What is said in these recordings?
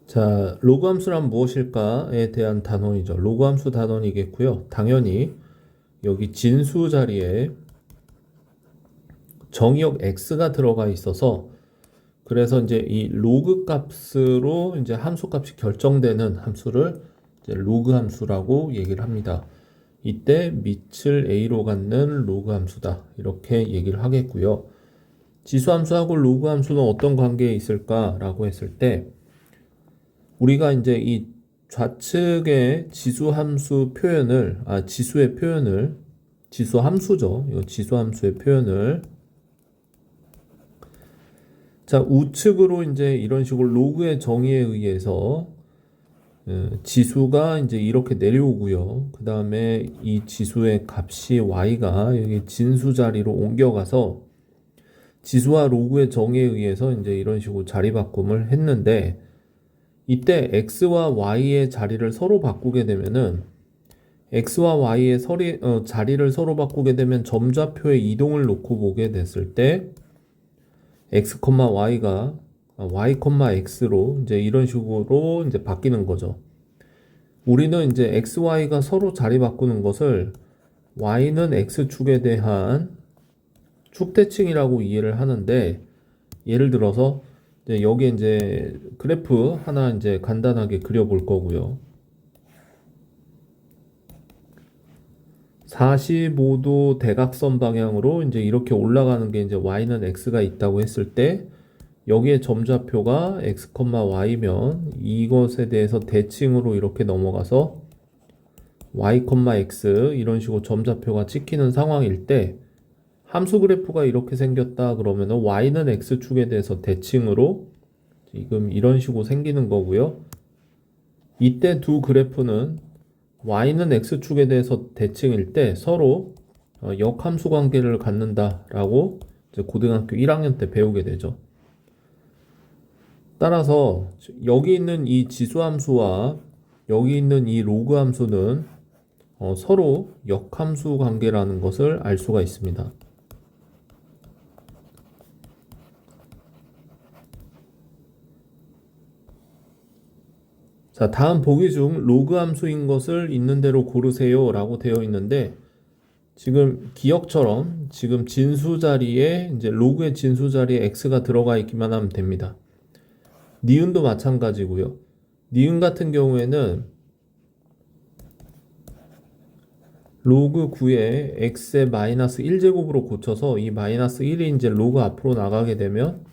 자, 로그 함수란 무엇일까에 대한 단원이죠. 로그 함수 단원이겠고요. 당연히 여기 진수 자리에 정의역 x가 들어가 있어서 그래서 이제 이 로그 값으로 이제 함수 값이 결정되는 함수를 이제 로그 함수라고 얘기를 합니다. 이때 밑을 a로 갖는 로그 함수다. 이렇게 얘기를 하겠고요. 지수 함수하고 로그 함수는 어떤 관계에 있을까라고 했을 때 우리가 이제 이 좌측의 지수 함수 표현을, 지수의 표현을, 지수 함수죠. 이 지수 함수의 표현을 자, 우측으로 이제 이런 식으로 로그의 정의에 의해서 지수가 이제 이렇게 내려오고요. 그 다음에 이 지수의 값이 y가 여기 진수 자리로 옮겨가서 지수와 로그의 정의에 의해서 이제 이런 식으로 자리 바꿈을 했는데 이때 x와 y의 자리를 서로 바꾸게 되면은 x와 y의 자리를 서로 바꾸게 되면 점좌표의 이동을 놓고 보게 됐을 때 x, y가 y, x로 이제 이런 식으로 이제 바뀌는 거죠. 우리는 이제 x, y가 서로 자리 바꾸는 것을 y는 x축에 대한 축대칭이라고 이해를 하는데 예를 들어서 이제 여기에 이제 그래프 하나 이제 간단하게 그려볼 거고요. 45도 대각선 방향으로 이제 이렇게 올라가는 게 이제 y는 x가 있다고 했을 때 여기에 점좌표가 x, y면 이것에 대해서 대칭으로 이렇게 넘어가서 y, x 이런 식으로 점좌표가 찍히는 상황일 때 함수 그래프가 이렇게 생겼다 그러면 y는 x축에 대해서 대칭으로 지금 이런 식으로 생기는 거고요. 이때 두 그래프는 y는 x축에 대해서 대칭일 때 서로 역함수 관계를 갖는다라고 이제 고등학교 1학년 때 배우게 되죠. 따라서 여기 있는 이 지수함수와 여기 있는 이 로그 함수는 서로 역함수 관계라는 것을 알 수가 있습니다. 자, 다음 보기 중 로그 함수인 것을 있는 대로 고르세요 라고 되어 있는데 지금 기억처럼 지금 진수 자리에 이제 로그의 진수 자리에 x가 들어가 있기만 하면 됩니다. 니은도 마찬가지고요. 니은 같은 경우에는 로그 9에 x의 마이너스 1제곱으로 고쳐서 이 마이너스 1이 이제 로그 앞으로 나가게 되면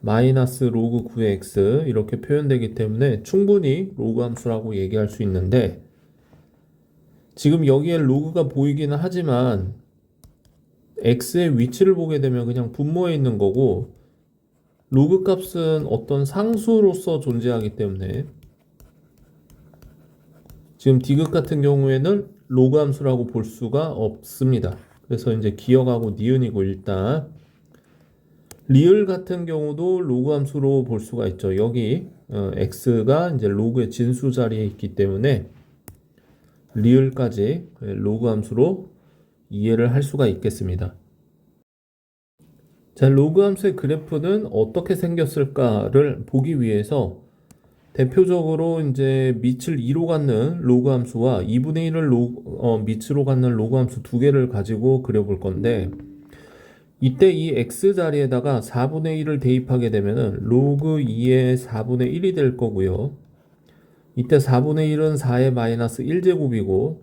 마이너스 로그 9의 x 이렇게 표현되기 때문에 충분히 로그 함수라고 얘기할 수 있는데 지금 여기에 로그가 보이기는 하지만 x의 위치를 보게 되면 그냥 분모에 있는 거고 로그 값은 어떤 상수로서 존재하기 때문에 지금 디귿 같은 경우에는 로그 함수라고 볼 수가 없습니다. 그래서 이제 기억하고 니은이고 일단 리을 같은 경우도 로그 함수로 볼 수가 있죠. 여기 x가 이제 로그의 진수 자리에 있기 때문에 리을까지 로그 함수로 이해를 할 수가 있겠습니다. 자, 로그 함수의 그래프는 어떻게 생겼을까를 보기 위해서 대표적으로 이제 밑을 2로 갖는 로그 함수와 2분의 1을 밑으로 갖는 로그 함수 두 개를 가지고 그려볼 건데 이때 이 x 자리에다가 4분의 1을 대입하게 되면은 로그 2의 4분의 1이 될 거고요. 이때 4분의 1은 4의 마이너스 1제곱이고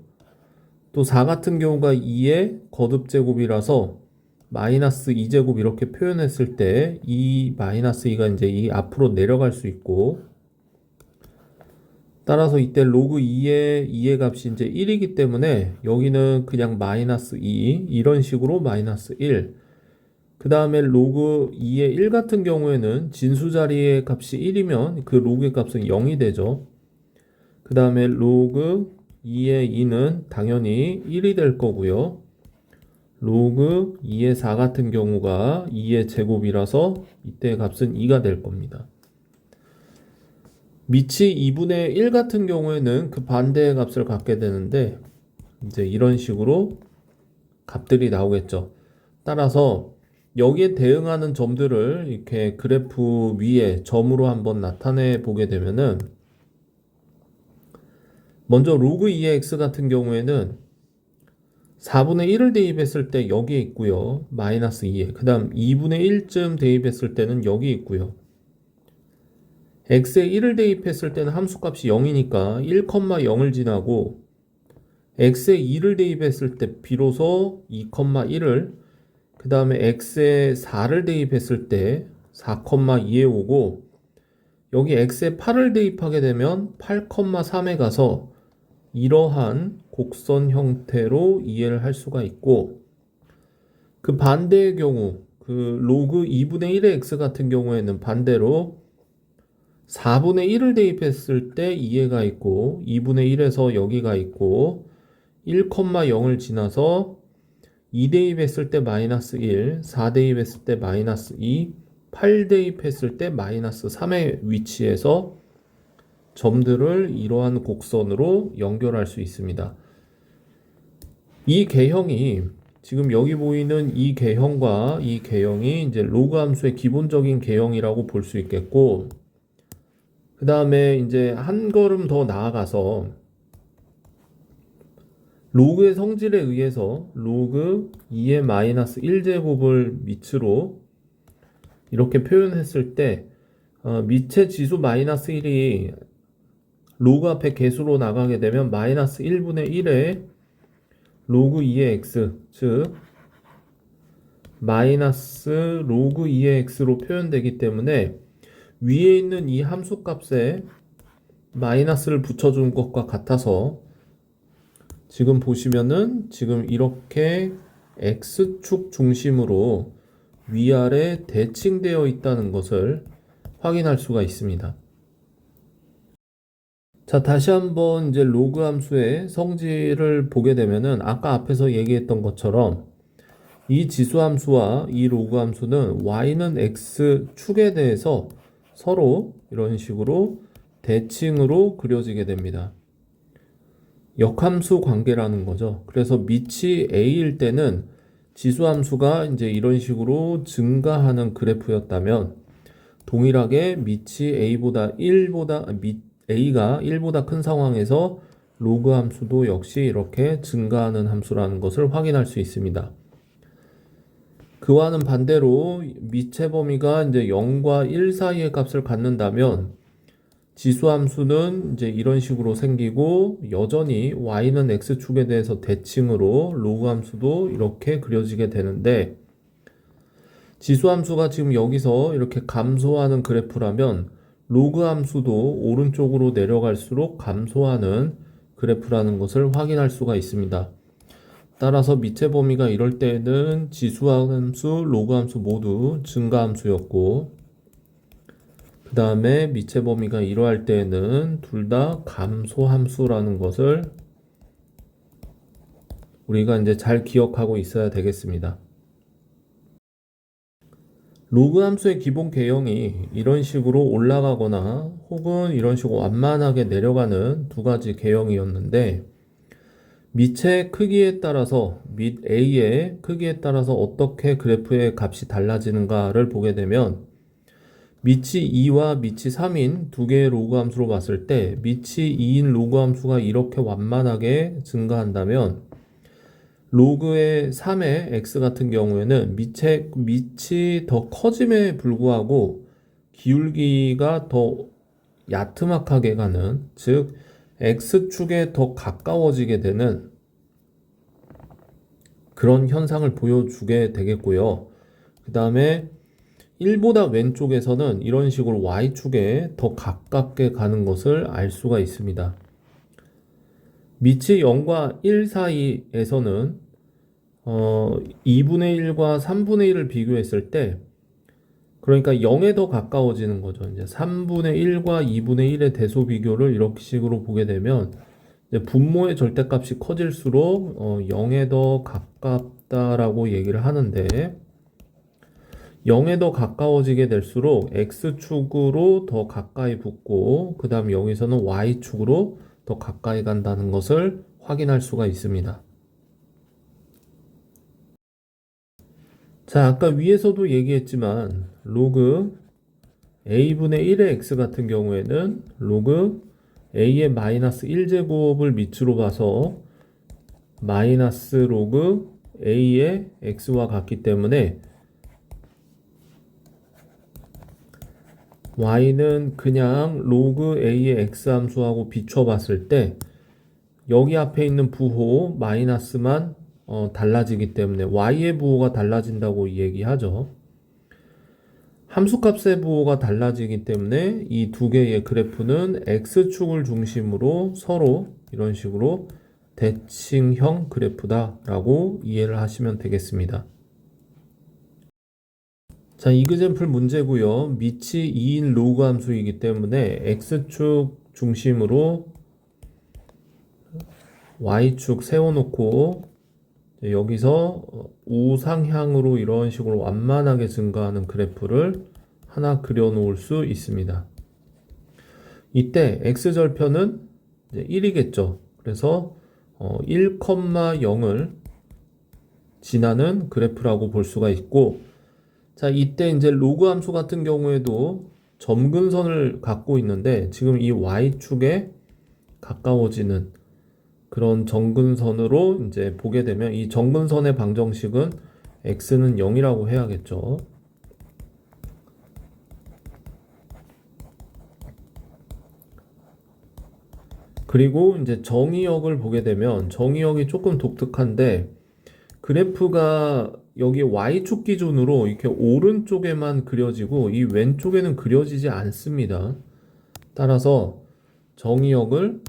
또 4 같은 경우가 2의 거듭제곱이라서 마이너스 2제곱 이렇게 표현했을 때 이 마이너스 2가 이제 이 앞으로 내려갈 수 있고 따라서 이때 로그 2의 값이 이제 1이기 때문에 여기는 그냥 마이너스 2 이런 식으로 마이너스 1 그 다음에 로그 2의 1 같은 경우에는 진수 자리의 값이 1이면 그 로그의 값은 0이 되죠. 그 다음에 로그 2의 2는 당연히 1이 될 거고요. 로그 2의 4 같은 경우가 2의 제곱이라서 이때 값은 2가 될 겁니다. 밑이 2분의 1 같은 경우에는 그 반대의 값을 갖게 되는데 이제 이런 식으로 값들이 나오겠죠. 따라서 여기에 대응하는 점들을 이렇게 그래프 위에 점으로 한번 나타내 보게 되면은 먼저 로그 2의 x 같은 경우에는 4분의 1을 대입했을 때 여기에 있고요. 마이너스 2에. 그 다음 2분의 1쯤 대입했을 때는 여기 있고요. x에 1을 대입했을 때는 함수값이 0이니까 1,0을 지나고 x에 2를 대입했을 때 비로소 2,1을 그 다음에 x에 4를 대입했을 때 4,2에 오고 여기 x에 8을 대입하게 되면 8,3에 가서 이러한 곡선 형태로 이해를 할 수가 있고 그 반대의 경우 그 로그 2분의 1의 x 같은 경우에는 반대로 4분의 1을 대입했을 때 이해가 있고 2분의 1에서 여기가 있고 1,0을 지나서 2 대입했을 때 마이너스 1, 4 대입했을 때 마이너스 2, 8 대입했을 때 마이너스 3의 위치에서 점들을 이러한 곡선으로 연결할 수 있습니다. 이 개형이 지금 여기 보이는 이 개형과 이 개형이 이제 로그 함수의 기본적인 개형이라고 볼 수 있겠고 그 다음에 이제 한 걸음 더 나아가서 로그의 성질에 의해서 로그 2의 마이너스 1제곱을 밑으로 이렇게 표현했을 때 밑의 지수 마이너스 1이 로그 앞에 개수로 나가게 되면 마이너스 1분의 1에 로그 2의 x 즉 마이너스 로그 2의 x로 표현되기 때문에 위에 있는 이 함수값에 마이너스를 붙여준 것과 같아서 지금 보시면은 지금 이렇게 x축 중심으로 위아래 대칭되어 있다는 것을 확인할 수가 있습니다. 자, 다시 한번 이제 로그 함수의 성질을 보게 되면은 아까 앞에서 얘기했던 것처럼 이 지수 함수와 이 로그 함수는 y는 x축에 대해서 서로 이런 식으로 대칭으로 그려지게 됩니다. 역함수 관계라는 거죠. 그래서 밑이 a일 때는 지수 함수가 이제 이런 식으로 증가하는 그래프였다면 동일하게 밑이 a보다 a가 1보다 큰 상황에서 로그 함수도 역시 이렇게 증가하는 함수라는 것을 확인할 수 있습니다. 그와는 반대로 밑의 범위가 이제 0과 1 사이의 값을 갖는다면 지수 함수는 이제 이런 식으로 생기고 여전히 y는 x축에 대해서 대칭으로 로그 함수도 이렇게 그려지게 되는데 지수 함수가 지금 여기서 이렇게 감소하는 그래프라면 로그 함수도 오른쪽으로 내려갈수록 감소하는 그래프라는 것을 확인할 수가 있습니다. 따라서 밑의 범위가 이럴 때는 지수 함수, 로그 함수 모두 증가 함수였고 그 다음에 밑의 범위가 이러할 때에는 둘 다 감소 함수라는 것을 우리가 이제 잘 기억하고 있어야 되겠습니다. 로그 함수의 기본 개형이 이런 식으로 올라가거나 혹은 이런 식으로 완만하게 내려가는 두 가지 개형이었는데 밑의 크기에 따라서 밑 A의 크기에 따라서 어떻게 그래프의 값이 달라지는가를 보게 되면 밑이 2와 밑이 3인 두 개의 로그 함수로 봤을 때 밑이 2인 로그 함수가 이렇게 완만하게 증가한다면 로그의 3의 x 같은 경우에는 밑이 더 커짐에 불구하고 기울기가 더 야트막하게 가는 즉 x축에 더 가까워지게 되는 그런 현상을 보여주게 되겠고요. 그 다음에 1보다 왼쪽에서는 이런 식으로 y축에 더 가깝게 가는 것을 알 수가 있습니다. 밑이 0과 1 사이에서는 2분의 1과 3분의 1을 비교했을 때 그러니까 0에 더 가까워지는 거죠. 이제 3분의 1과 2분의 1의 대소 비교를 이렇게 식으로 보게 되면 이제 분모의 절대값이 커질수록 0에 더 가깝다라고 얘기를 하는데 0에 더 가까워지게 될수록 x축으로 더 가까이 붙고 그 다음 여기서는 y축으로 더 가까이 간다는 것을 확인할 수가 있습니다. 자, 아까 위에서도 얘기했지만 로그 a분의 1의 x 같은 경우에는 로그 a의 마이너스 1제곱을 밑으로 봐서 마이너스 로그 a의 x와 같기 때문에 y는 그냥 로그 a의 x 함수하고 비춰봤을 때 여기 앞에 있는 부호 마이너스만 달라지기 때문에 y의 부호가 달라진다고 얘기하죠. 함수값의 부호가 달라지기 때문에 이 두 개의 그래프는 x축을 중심으로 서로 이런 식으로 대칭형 그래프다라고 이해를 하시면 되겠습니다. 자, 이그젬플 문제고요. 밑이 2인 로그 함수이기 때문에 x축 중심으로 y축 세워놓고 여기서 우상향으로 이런 식으로 완만하게 증가하는 그래프를 하나 그려놓을 수 있습니다. 이때 x절편은 1이겠죠. 그래서 1,0을 지나는 그래프라고 볼 수가 있고, 자, 이때 이제 로그 함수 같은 경우에도 점근선을 갖고 있는데 지금 이 y축에 가까워지는 그런 정근선으로 이제 보게 되면 이 정근선의 방정식은 x는 0이라고 해야겠죠. 그리고 이제 정의역을 보게 되면 정의역이 조금 독특한데 그래프가 여기 y축 기준으로 이렇게 오른쪽에만 그려지고 이 왼쪽에는 그려지지 않습니다. 따라서 정의역을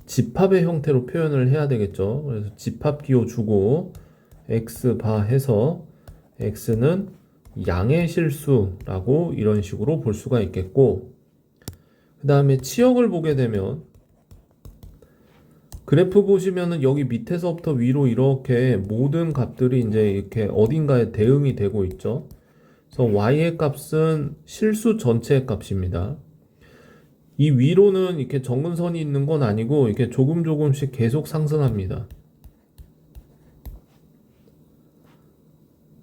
집합의 형태로 표현을 해야 되겠죠. 그래서 집합 기호 주고 x바 해서 x는 양의 실수라고 이런 식으로 볼 수가 있겠고, 그 다음에 치역을 보게 되면 그래프 보시면은 여기 밑에서부터 위로 이렇게 모든 값들이 이제 이렇게 어딘가에 대응이 되고 있죠. 그래서 y의 값은 실수 전체의 값입니다. 이 위로는 이렇게 정근선이 있는 건 아니고 이렇게 조금씩 계속 상승합니다.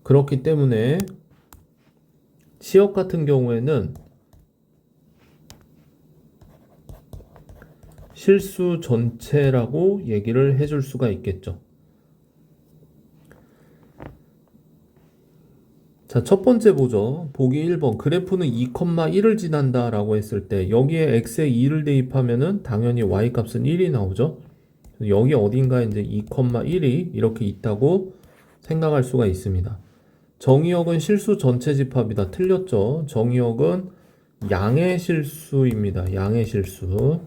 그렇기 때문에 치역 같은 경우에는 실수 전체라고 얘기를 해줄 수가 있겠죠. 자, 첫 번째 보죠. 보기 1번. 그래프는 2,1을 지난다 라고 했을 때 여기에 x에 2를 대입하면은 당연히 y 값은 1이 나오죠. 여기 어딘가에 이제 2,1이 이렇게 있다고 생각할 수가 있습니다. 정의역은 실수 전체 집합이다. 틀렸죠. 정의역은 양의 실수입니다. 양의 실수.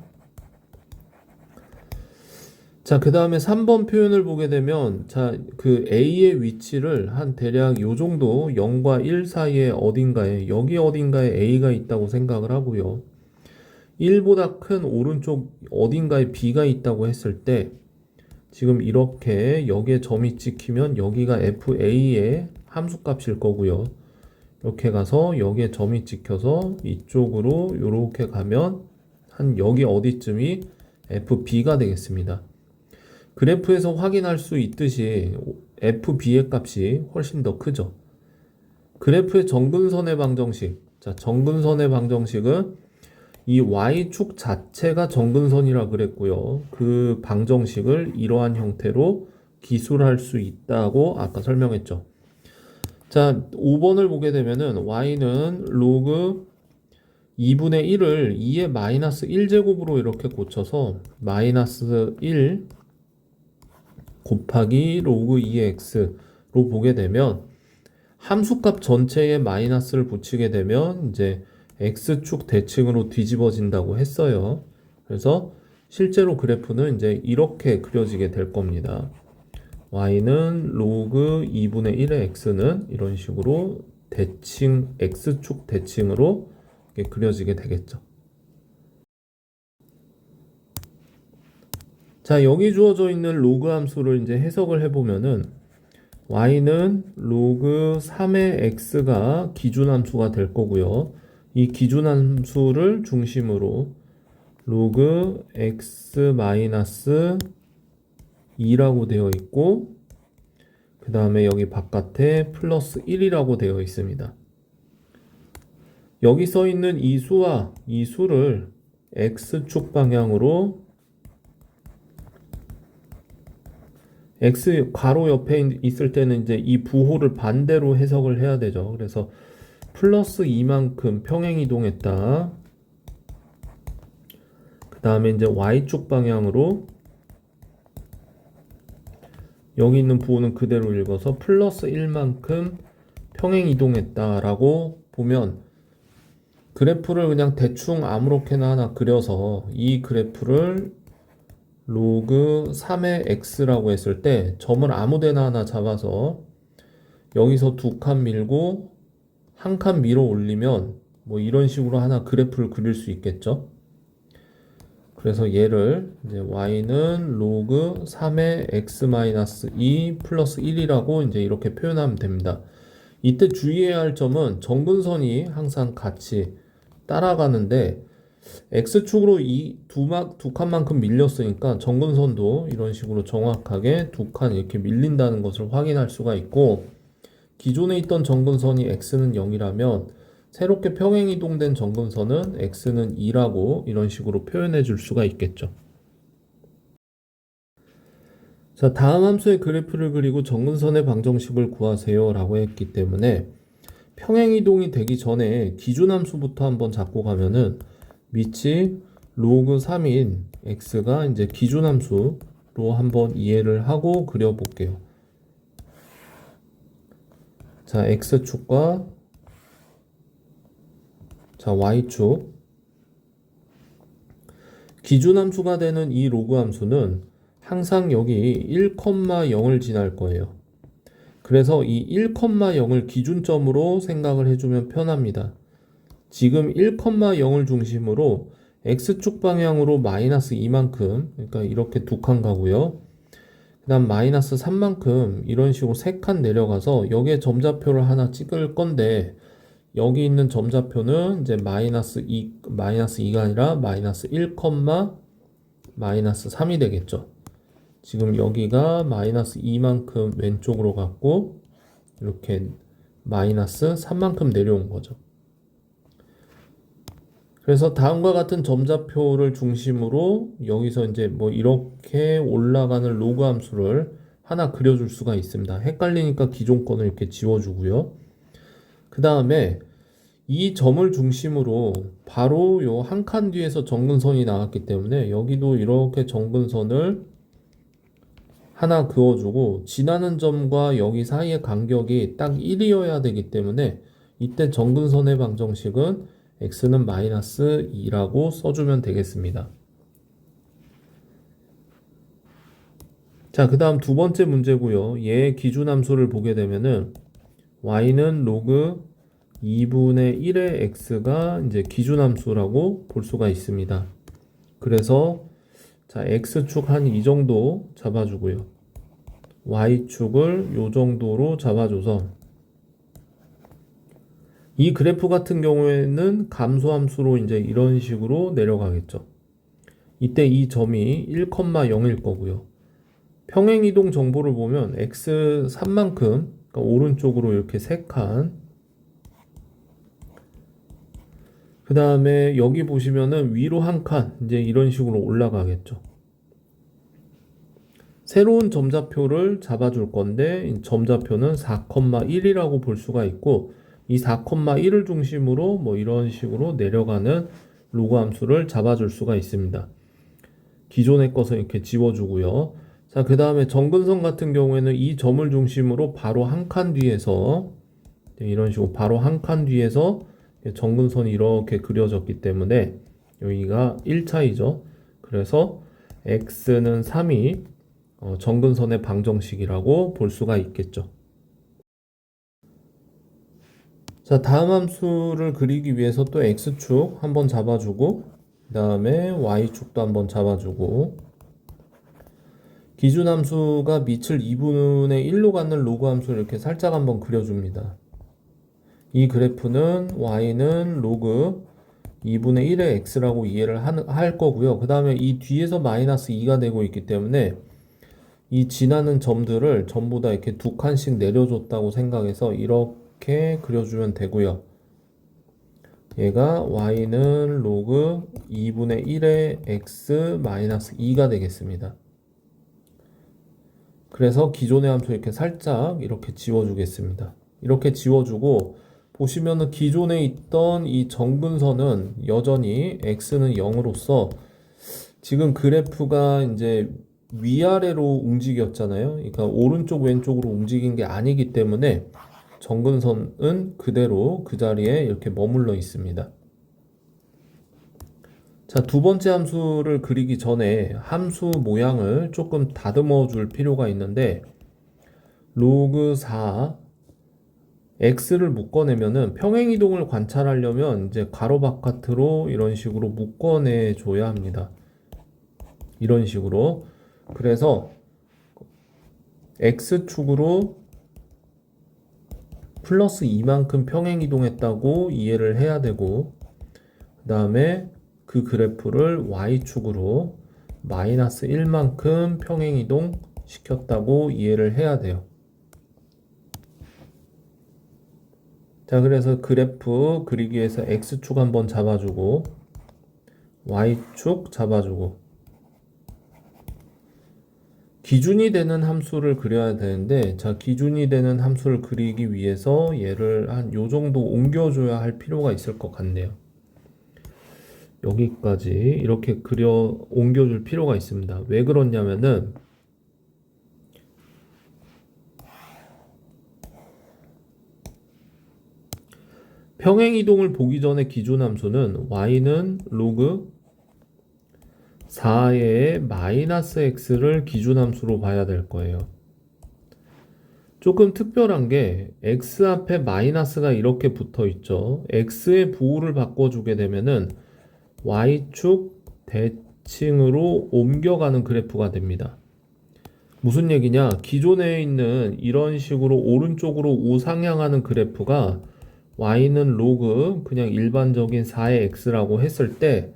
자, 그 다음에 3번 표현을 보게 되면, 자, 그 A의 위치를 한 대략 요 정도 0과 1 사이에 어딘가에, 여기 어딘가에 A가 있다고 생각을 하고요. 1보다 큰 오른쪽 어딘가에 B가 있다고 했을 때, 지금 이렇게 여기에 점이 찍히면 여기가 FA의 함수값일 거고요. 이렇게 가서 여기에 점이 찍혀서 이쪽으로 이렇게 가면 한 여기 어디쯤이 FB가 되겠습니다. 그래프에서 확인할 수 있듯이 FB의 값이 훨씬 더 크죠. 그래프의 정근선의 방정식. 자, 정근선의 방정식은 이 y축 자체가 정근선이라 그랬고요. 그 방정식을 이러한 형태로 기술할 수 있다고 아까 설명했죠. 자, 5번을 보게 되면은 y는 로그 2분의 1을 2의 마이너스 1제곱으로 이렇게 고쳐서 마이너스 1 곱하기 로그 2의 x로 보게 되면 함수값 전체에 마이너스를 붙이게 되면 이제 x축 대칭으로 뒤집어진다고 했어요. 그래서 실제로 그래프는 이제 이렇게 그려지게 될 겁니다. y는 로그 2분의 1의 x는 이런 식으로 대칭, x축 대칭으로 이렇게 그려지게 되겠죠. 자, 여기 주어져 있는 로그 함수를 이제 해석을 해보면은 y는 로그 3의 x가 기준 함수가 될 거고요. 이 기준 함수를 중심으로 로그 x 마이너스 2라고 되어 있고, 그 다음에 여기 바깥에 플러스 1이라고 되어 있습니다. 여기 써 있는 이 수와 이 수를 x축 방향으로 x 괄호 옆에 있을 때는 이제 이 부호를 반대로 해석을 해야 되죠. 그래서 플러스 2만큼 평행 이동했다. 그 다음에 이제 y축 방향으로 여기 있는 부호는 그대로 읽어서 플러스 1만큼 평행 이동했다라고 보면 그래프를 그냥 대충 아무렇게나 하나 그려서 이 그래프를 로그 3의 x라고 했을 때 점을 아무데나 하나 잡아서 여기서 두 칸 밀고 한 칸 밀어 올리면 뭐 이런 식으로 하나 그래프를 그릴 수 있겠죠. 그래서 얘를 이제 y는 로그 3의 x-2 플러스 1이라고 이제 이렇게 표현하면 됩니다. 이때 주의해야 할 점은 정근선이 항상 같이 따라가는데 x축으로 이 두 칸만큼 밀렸으니까 정근선도 이런 식으로 정확하게 두 칸 이렇게 밀린다는 것을 확인할 수가 있고, 기존에 있던 정근선이 x는 0이라면 새롭게 평행 이동된 정근선은 x는 2라고 이런 식으로 표현해 줄 수가 있겠죠. 자, 다음 함수의 그래프를 그리고 정근선의 방정식을 구하세요 라고 했기 때문에 평행 이동이 되기 전에 기준 함수부터 한번 잡고 가면은 밑이 로그 3인 x가 이제 기준 함수로 한번 이해를 하고 그려 볼게요. 자, x축과 자, y축. 기준 함수가 되는 이 로그 함수는 항상 여기 1,0을 지날 거예요. 그래서 이 1,0을 기준점으로 생각을 해주면 편합니다. 지금 1,0을 중심으로 x축 방향으로 마이너스 2만큼, 그러니까 이렇게 두 칸 가고요. 그 다음 마이너스 3만큼 이런 식으로 세 칸 내려가서 여기에 점좌표를 하나 찍을 건데, 여기 있는 점좌표는 이제 마이너스 2가 아니라 마이너스 1, 마이너스 3이 되겠죠. 지금 여기가 마이너스 2만큼 왼쪽으로 갔고 이렇게 마이너스 3만큼 내려온 거죠. 그래서 다음과 같은 점좌표를 중심으로 여기서 이제 뭐 이렇게 올라가는 로그 함수를 하나 그려줄 수가 있습니다. 헷갈리니까 기존 거는 이렇게 지워주고요. 그 다음에 이 점을 중심으로 바로 요 한 칸 뒤에서 정근선이 나왔기 때문에 여기도 이렇게 정근선을 하나 그어주고, 지나는 점과 여기 사이의 간격이 딱 1이어야 되기 때문에 이때 정근선의 방정식은 x는 마이너스 2라고 써주면 되겠습니다. 자, 그 다음 두 번째 문제고요. 얘의 기준 함수를 보게 되면은 y는 로그 2분의 1의 x가 이제 기준 함수라고 볼 수가 있습니다. 그래서 자, x축 한 이 정도 잡아주고요. y축을 요 정도로 잡아줘서 이 그래프 같은 경우에는 감소함수로 이제 이런 식으로 내려가겠죠. 이때 이 점이 1,0일 거고요. 평행이동 정보를 보면 x 3만큼, 그러니까 오른쪽으로 이렇게 3칸, 그 다음에 여기 보시면은 위로 한 칸, 이제 이런 식으로 올라가겠죠. 새로운 점좌표를 잡아줄 건데 점좌표는 4,1이라고 볼 수가 있고, 이 4,1을 중심으로 뭐 이런 식으로 내려가는 로그 함수를 잡아줄 수가 있습니다. 기존의 것은 이렇게 지워주고요. 자, 그 다음에 정근선 같은 경우에는 이 점을 중심으로 바로 한 칸 뒤에서 이런 식으로 바로 한 칸 뒤에서 정근선이 이렇게 그려졌기 때문에 여기가 1차이죠. 그래서 x는 3이 정근선의 방정식이라고 볼 수가 있겠죠. 자, 다음 함수를 그리기 위해서 또 x축 한번 잡아주고, 그 다음에 y축도 한번 잡아주고, 기준 함수가 밑을 2분의 1로 갖는 로그 함수를 이렇게 살짝 한번 그려줍니다. 이 그래프는 y는 로그 2분의 1의 x라고 이해를 할 거고요. 그 다음에 이 뒤에서 마이너스 2가 되고 있기 때문에 이 지나는 점들을 전부 다 이렇게 두 칸씩 내려줬다고 생각해서 이렇게 그려주면 되고요. 얘가 y는 로그 2분의 1의 x 마이너스 2가 되겠습니다. 그래서 기존의 함수 이렇게 살짝 이렇게 지워주겠습니다. 이렇게 지워주고 보시면은 기존에 있던 이 정근선은 여전히 x는 0으로서 지금 그래프가 이제 위아래로 움직였잖아요. 그러니까 오른쪽 왼쪽으로 움직인 게 아니기 때문에 정근선은 그대로 그 자리에 이렇게 머물러 있습니다. 자, 두 번째 함수를 그리기 전에 함수 모양을 조금 다듬어 줄 필요가 있는데 로그 4 x를 묶어내면은 평행이동을 관찰하려면 이제 가로 바깥으로 이런 식으로 묶어내 줘야 합니다. 이런 식으로. 그래서 x축으로 플러스 2만큼 평행이동했다고 이해를 해야 되고 그 다음에 그 그래프를 y축으로 마이너스 1만큼 평행이동 시켰다고 이해를 해야 돼요. 자, 그래서 그래프 그리기 위해서 x축 한번 잡아주고 y축 잡아주고 기준이 되는 함수를 그려야 되는데, 자, 기준이 되는 함수를 그리기 위해서 얘를 한 요 정도 옮겨줘야 할 필요가 있을 것 같네요. 여기까지 이렇게 옮겨줄 필요가 있습니다. 왜 그러냐면은 평행이동을 보기 전에 기준 함수는 y는 로그 4의 마이너스 x를 기준함수로 봐야 될 거예요. 조금 특별한 게 x 앞에 마이너스가 이렇게 붙어 있죠. x의 부호를 바꿔주게 되면은 y축 대칭으로 옮겨가는 그래프가 됩니다. 무슨 얘기냐? 기존에 있는 이런 식으로 오른쪽으로 우상향하는 그래프가 y는 로그 그냥 일반적인 4의 x라고 했을 때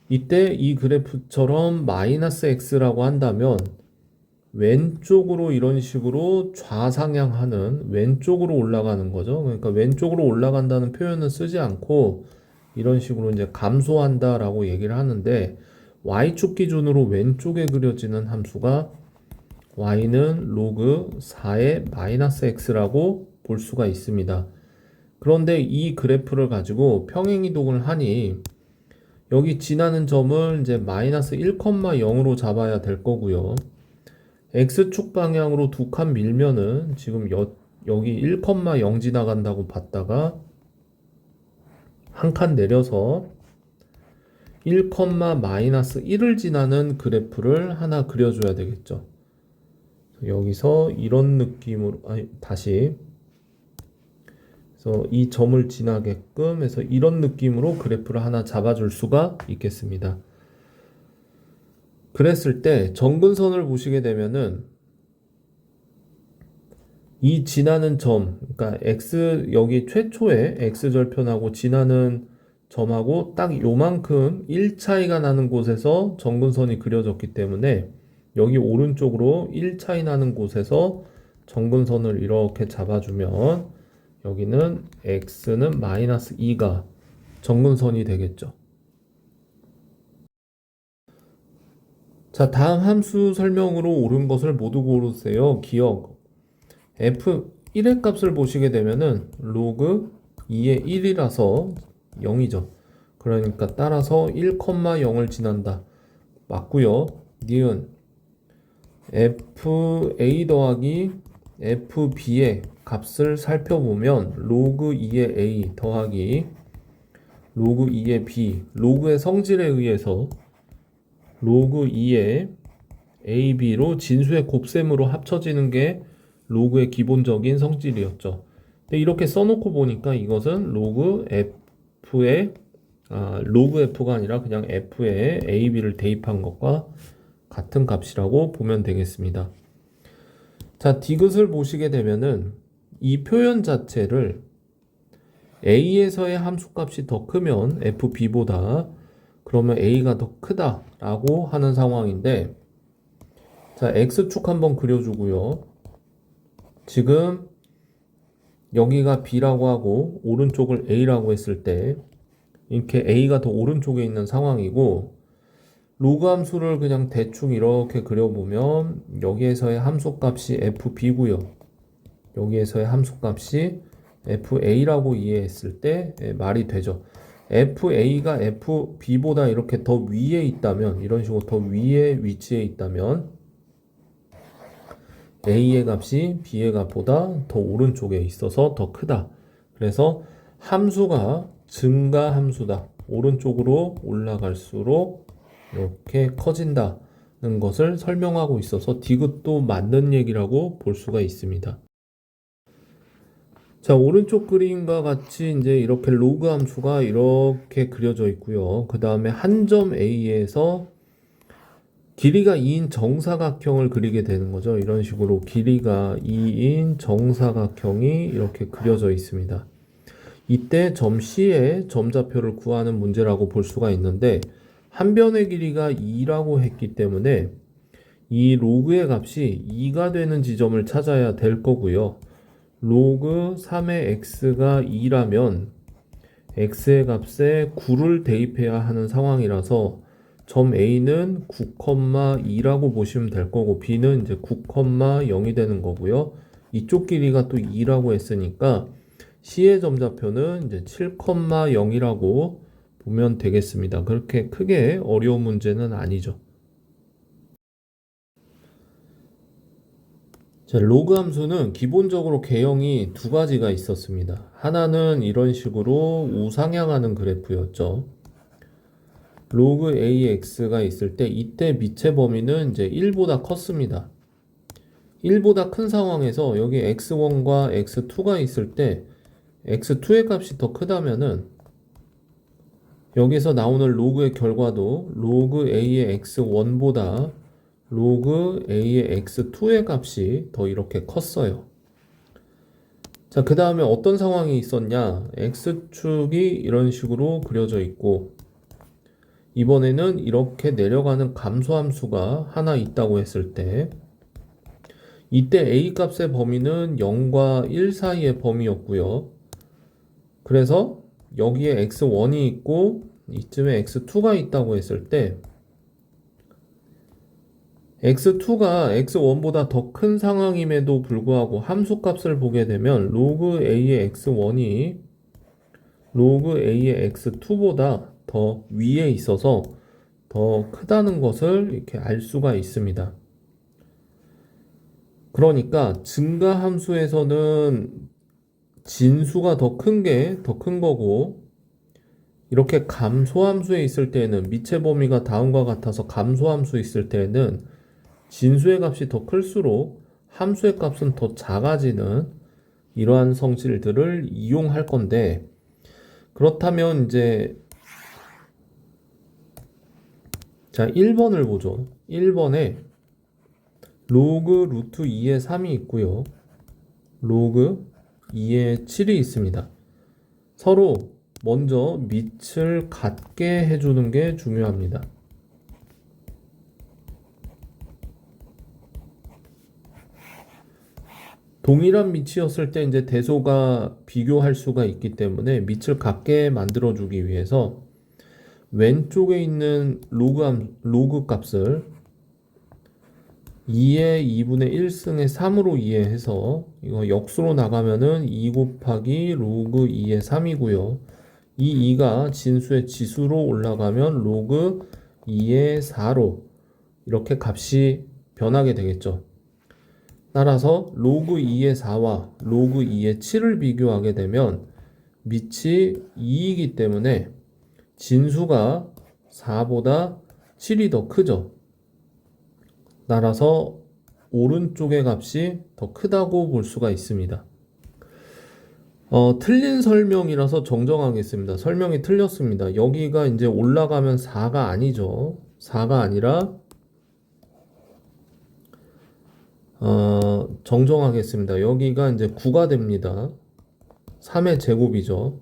이때 이 그래프처럼 마이너스 x라고 한다면 왼쪽으로 이런 식으로 좌상향하는 왼쪽으로 올라가는 거죠. 그러니까 왼쪽으로 올라간다는 표현은 쓰지 않고 이런 식으로 이제 감소한다 라고 얘기를 하는데 y축 기준으로 왼쪽에 그려지는 함수가 y는 로그 4의 마이너스 x라고 볼 수가 있습니다. 그런데 이 그래프를 가지고 평행이동을 하니 여기 지나는 점을 이제 마이너스 1,0으로 잡아야 될 거고요. x축 방향으로 두 칸 밀면은 지금 여기 1,0 지나간다고 봤다가 한 칸 내려서 1, 마이너스 1을 지나는 그래프를 하나 그려줘야 되겠죠. 여기서 이런 느낌으로 다시 그래서 이 점을 지나게끔 해서 이런 느낌으로 그래프를 하나 잡아줄 수가 있겠습니다. 그랬을 때 정근선을 보시게 되면은 이 지나는 점, 그러니까 x 여기 최초의 x절편하고 지나는 점하고 딱 요만큼 1 차이가 나는 곳에서 정근선이 그려졌기 때문에 여기 오른쪽으로 1 차이 나는 곳에서 정근선을 이렇게 잡아주면 여기는 x는 마이너스 2가 정근선이 되겠죠. 자, 다음 함수 설명으로 옳은 것을 모두 고르세요. 기억. f1의 값을 보시게 되면은 로그 2의 1이라서 0이죠. 그러니까 따라서 1,0을 지난다. 맞고요. 니은 fa 더하기 fb의 값을 살펴보면 로그 2의 a 더하기 로그 2의 b 로그의 성질에 의해서 로그 2의 ab로 진수의 곱셈으로 합쳐지는 게 로그의 기본적인 성질이었죠. 근데 이렇게 써놓고 보니까 이것은 로그 f가 아니라 그냥 f에 ab를 대입한 것과 같은 값이라고 보면 되겠습니다. 자, 디귿을 보시게 되면은 이 표현 자체를 a에서의 함수값이 더 크면 fb보다 그러면 a가 더 크다라고 하는 상황인데 자, X축 한번 그려주고요. 지금 여기가 B라고 하고 오른쪽을 A라고 했을 때 이렇게 A가 더 오른쪽에 있는 상황이고 로그 함수를 그냥 대충 이렇게 그려보면 여기에서의 함수값이 FB고요. 여기에서의 함수값이 FA라고 이해했을 때 말이 되죠. FA가 FB보다 이렇게 더 위에 있다면, 이런 식으로 더 위에 위치해 있다면 A의 값이 B의 값보다 더 오른쪽에 있어서 더 크다. 그래서 함수가 증가 함수다. 오른쪽으로 올라갈수록 이렇게 커진다는 것을 설명하고 있어서 디귿도 맞는 얘기라고 볼 수가 있습니다. 자, 오른쪽 그림과 같이 이제 이렇게 로그 함수가 이렇게 그려져 있고요. 그 다음에 한 점 A에서 길이가 2인 정사각형을 그리게 되는 거죠. 이런 식으로 길이가 2인 정사각형이 이렇게 그려져 있습니다. 이때 점 C의 점좌표를 구하는 문제라고 볼 수가 있는데 한 변의 길이가 2라고 했기 때문에 이 로그의 값이 2가 되는 지점을 찾아야 될 거고요. 로그 3의 x가 2라면 x의 값에 9를 대입해야 하는 상황이라서 점 A는 9,2라고 보시면 될 거고 B는 이제 9,0이 되는 거고요. 이쪽 길이가 또 2라고 했으니까 C의 점좌표는 이제 7,0이라고 보면 되겠습니다. 그렇게 크게 어려운 문제는 아니죠. 자, 로그 함수는 기본적으로 개형이 두 가지가 있었습니다. 하나는 이런 식으로 우상향하는 그래프였죠. 로그 AX가 있을 때 이때 미체 범위는 이제 1보다 컸습니다. 1보다 큰 상황에서 여기 X1과 X2가 있을 때 X2의 값이 더 크다면은 여기서 나오는 로그의 결과도 로그 A의 X1보다 로그 A의 X2의 값이 더 이렇게 컸어요. 자, 그 다음에 어떤 상황이 있었냐? X축이 이런 식으로 그려져 있고 이번에는 이렇게 내려가는 감소함수가 하나 있다고 했을 때 이때 A 값의 범위는 0과 1 사이의 범위였고요. 그래서 여기에 X1이 있고 이쯤에 X2가 있다고 했을 때 X2가 X1보다 더 큰 상황임에도 불구하고 함수값을 보게 되면 로그 A의 X1이 로그 A의 X2보다 더 위에 있어서 더 크다는 것을 이렇게 알 수가 있습니다. 그러니까 증가 함수에서는 진수가 더 큰 게 더 큰 거고 이렇게 감소함수에 있을 때는 미체 범위가 다음과 같아서 감소함수 있을 때는 진수의 값이 더 클수록 함수의 값은 더 작아지는 이러한 성질들을 이용할 건데 그렇다면 이제 자 1번을 보죠. 1번에 로그 루트 2의 3이 있고요. 로그 2의 7이 있습니다. 서로 먼저 밑을 같게 해주는 게 중요합니다. 동일한 밑이었을 때 이제 대소가 비교할 수가 있기 때문에 밑을 같게 만들어주기 위해서 왼쪽에 있는 로그 값을 2의 2분의 1승의 3으로 이해해서 이거 역수로 나가면은 2 곱하기 로그 2의 3이고요. 이 2가 진수의 지수로 올라가면 로그 2의 4로 이렇게 값이 변하게 되겠죠. 따라서 로그 2의 4와 로그 2의 7을 비교하게 되면 밑이 2이기 때문에 진수가 4보다 7이 더 크죠. 따라서 오른쪽의 값이 더 크다고 볼 수가 있습니다. 틀린 설명이라서 정정하겠습니다. 설명이 틀렸습니다. 여기가 이제 올라가면 4가 아니죠. 4가 아니라 정정하겠습니다. 여기가 이제 9가 됩니다. 3의 제곱이죠.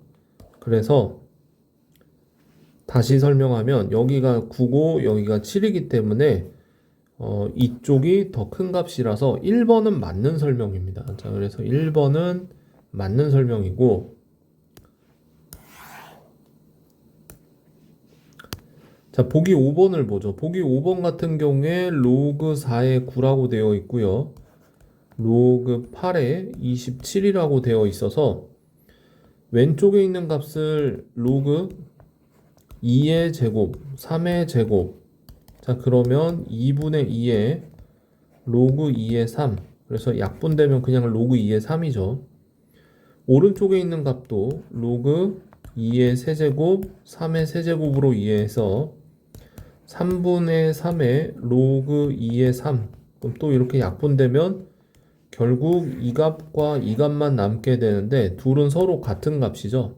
그래서 다시 설명하면 여기가 9고 여기가 7이기 때문에 이쪽이 더 큰 값이라서 1번은 맞는 설명입니다. 자, 그래서 1번은 맞는 설명이고, 자, 보기 5번을 보죠. 보기 5번 같은 경우에 로그 4의 9라고 되어 있고요. 로그 8의 27이라고 되어 있어서 왼쪽에 있는 값을 로그 2의 제곱, 3의 제곱. 자, 그러면 2분의 2의 로그 2의 3. 그래서 약분되면 그냥 로그 2의 3이죠. 오른쪽에 있는 값도 로그 2의 세제곱, 3의 세제곱으로 이해해서 3분의 3의 로그 2의 3. 그럼 또 이렇게 약분되면 결국 이 값과 이 값만 남게 되는데 둘은 서로 같은 값이죠.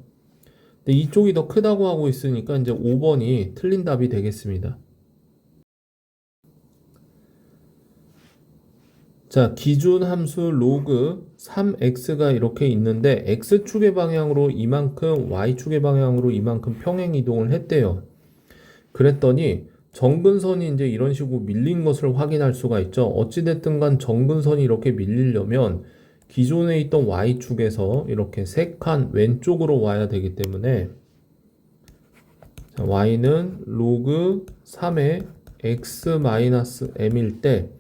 근데 이쪽이 더 크다고 하고 있으니까 이제 5번이 틀린 답이 되겠습니다. 자, 기준 함수 로그 3x가 이렇게 있는데 x축의 방향으로 이만큼, y축의 방향으로 이만큼 평행 이동을 했대요. 그랬더니 정근선이 이제 이런 식으로 밀린 것을 확인할 수가 있죠. 어찌됐든 간 정근선이 이렇게 밀리려면 기존에 있던 y축에서 이렇게 3칸 왼쪽으로 와야 되기 때문에, 자, y는 로그 3의 x-m일 때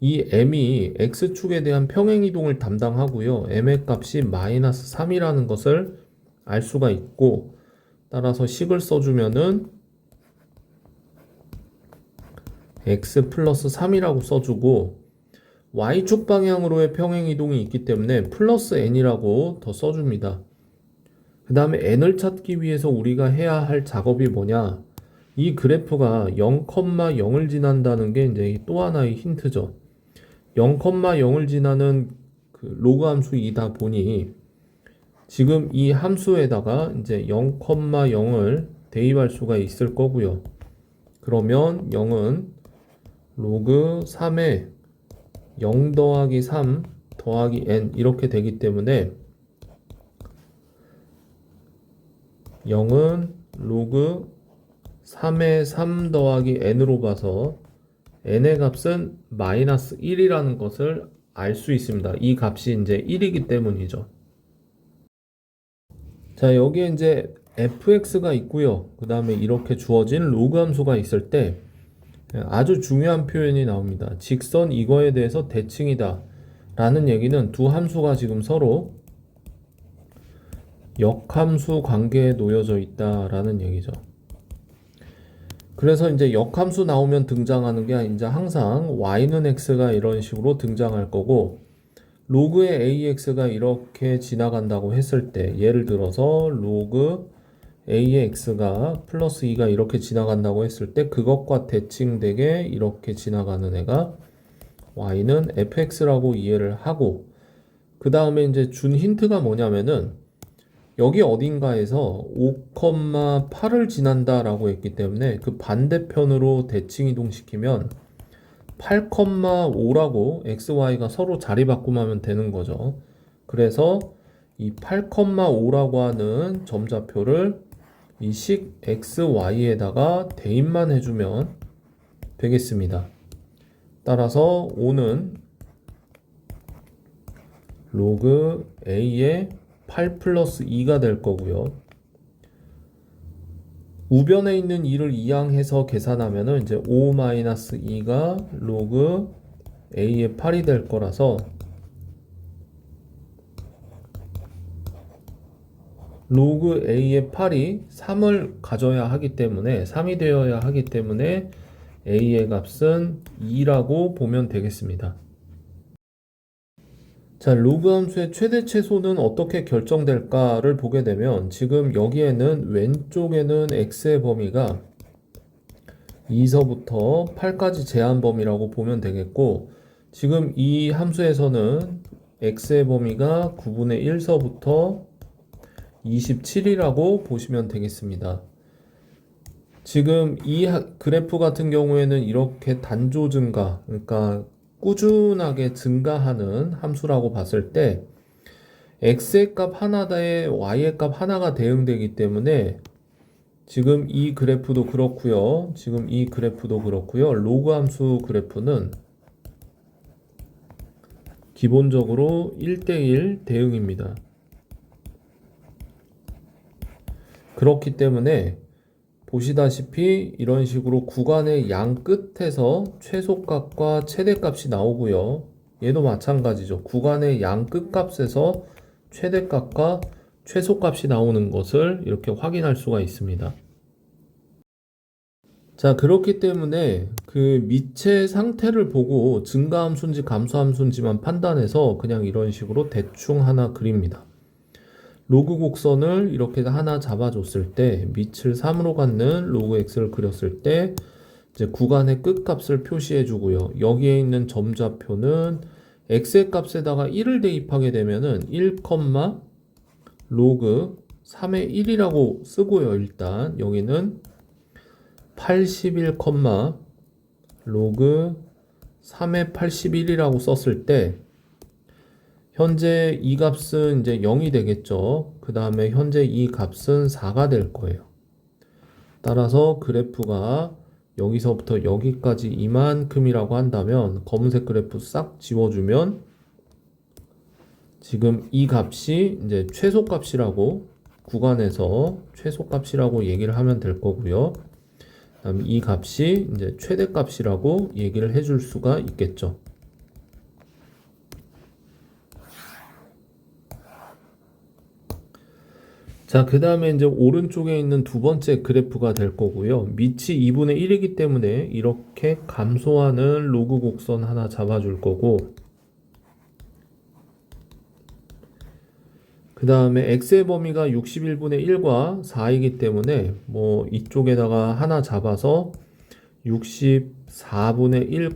이 m이 x축에 대한 평행이동을 담당하고요. m의 값이 -3이라는 것을 알 수가 있고, 따라서 식을 써주면은 x 플러스 3이라고 써주고, y축 방향으로의 평행이동이 있기 때문에 플러스 n이라고 더 써줍니다. 그 다음에 n을 찾기 위해서 우리가 해야 할 작업이 뭐냐, 이 그래프가 0,0을 지난다는 게 이제 또 하나의 힌트죠. 0,0을 지나는 그 로그 함수이다 보니 지금 이 함수에다가 이제 0,0을 대입할 수가 있을 거고요. 그러면 0은 로그 3에 0 더하기 3 더하기 n 이렇게 되기 때문에 0은 로그 3에 3 더하기 n으로 봐서 n의 값은 -1이라는 것을 알 수 있습니다. 이 값이 이제 1이기 때문이죠. 자, 여기에 이제 fx가 있고요. 그 다음에 이렇게 주어진 로그 함수가 있을 때 아주 중요한 표현이 나옵니다. 직선 이거에 대해서 대칭이다 라는 얘기는 두 함수가 지금 서로 역함수 관계에 놓여져 있다 라는 얘기죠. 그래서 이제 역함수 나오면 등장하는 게 이제 항상 y는 x가 이런 식으로 등장할 거고, 로그의 ax가 이렇게 지나간다고 했을 때, 예를 들어서 로그 a의 x가 플러스 2가 이렇게 지나간다고 했을 때 그것과 대칭되게 이렇게 지나가는 애가 y는 fx라고 이해를 하고, 그 다음에 이제 준 힌트가 뭐냐면은 여기 어딘가에서 5,8을 지난다 라고 했기 때문에 그 반대편으로 대칭 이동시키면 8,5라고 xy가 서로 자리 바꿈하면 되는 거죠. 그래서 이 8,5라고 하는 점좌표를 이 식 xy에다가 대입만 해주면 되겠습니다. 따라서 5는 로그 a의 8 플러스 2가 될 거고요. 우변에 있는 2를 이항해서 계산하면은 이제 5 마이너스 2가 로그 a의 8이 될 거라서 로그 a의 8이 3을 가져야 하기 때문에 3이 되어야 하기 때문에 a의 값은 2라고 보면 되겠습니다. 자, 로그 함수의 최대 최소는 어떻게 결정될까를 보게 되면 지금 여기에는 왼쪽에는 x의 범위가 2서부터 8까지 제한 범위라고 보면 되겠고, 지금 이 함수에서는 x의 범위가 9분의 1서부터 27이라고 보시면 되겠습니다. 지금 이 그래프 같은 경우에는 이렇게 단조 증가, 그러니까 꾸준하게 증가하는 함수라고 봤을 때 x의 값 하나에 y의 값 하나가 대응되기 때문에 지금 이 그래프도 그렇고요. 지금 이 그래프도 그렇고요. 로그 함수 그래프는 기본적으로 1대1 대응입니다. 그렇기 때문에 보시다시피 이런 식으로 구간의 양 끝에서 최소값과 최대값이 나오고요. 얘도 마찬가지죠. 구간의 양 끝값에서 최대값과 최소값이 나오는 것을 이렇게 확인할 수가 있습니다. 자, 그렇기 때문에 그 밑의 상태를 보고 증가함수인지 감소함수인지만 판단해서 그냥 이런 식으로 대충 하나 그립니다. 로그 곡선을 이렇게 하나 잡아줬을 때 밑을 3으로 갖는 로그 x를 그렸을 때 이제 구간의 끝값을 표시해 주고요. 여기에 있는 점좌표는 x의 값에다가 1을 대입하게 되면은 1, 로그 3의 1이라고 쓰고요. 일단 여기는 81, 로그 3의 81이라고 썼을 때 현재 이 값은 이제 0이 되겠죠. 그 다음에 현재 이 값은 4가 될 거예요. 따라서 그래프가 여기서부터 여기까지 이만큼이라고 한다면 검은색 그래프 싹 지워주면 지금 이 값이 이제 최소값이라고 구간에서 최소값이라고 얘기를 하면 될 거고요. 그다음에 이 값이 이제 최대값이라고 얘기를 해줄 수가 있겠죠. 자, 그 다음에 이제 오른쪽에 있는 두 번째 그래프가 될 거고요. 밑이 2분의 1이기 때문에 이렇게 감소하는 로그 곡선 하나 잡아줄 거고, 그 다음에 x의 범위가 61분의 1과 4이기 때문에 뭐 이쪽에다가 하나 잡아서 64분의 1,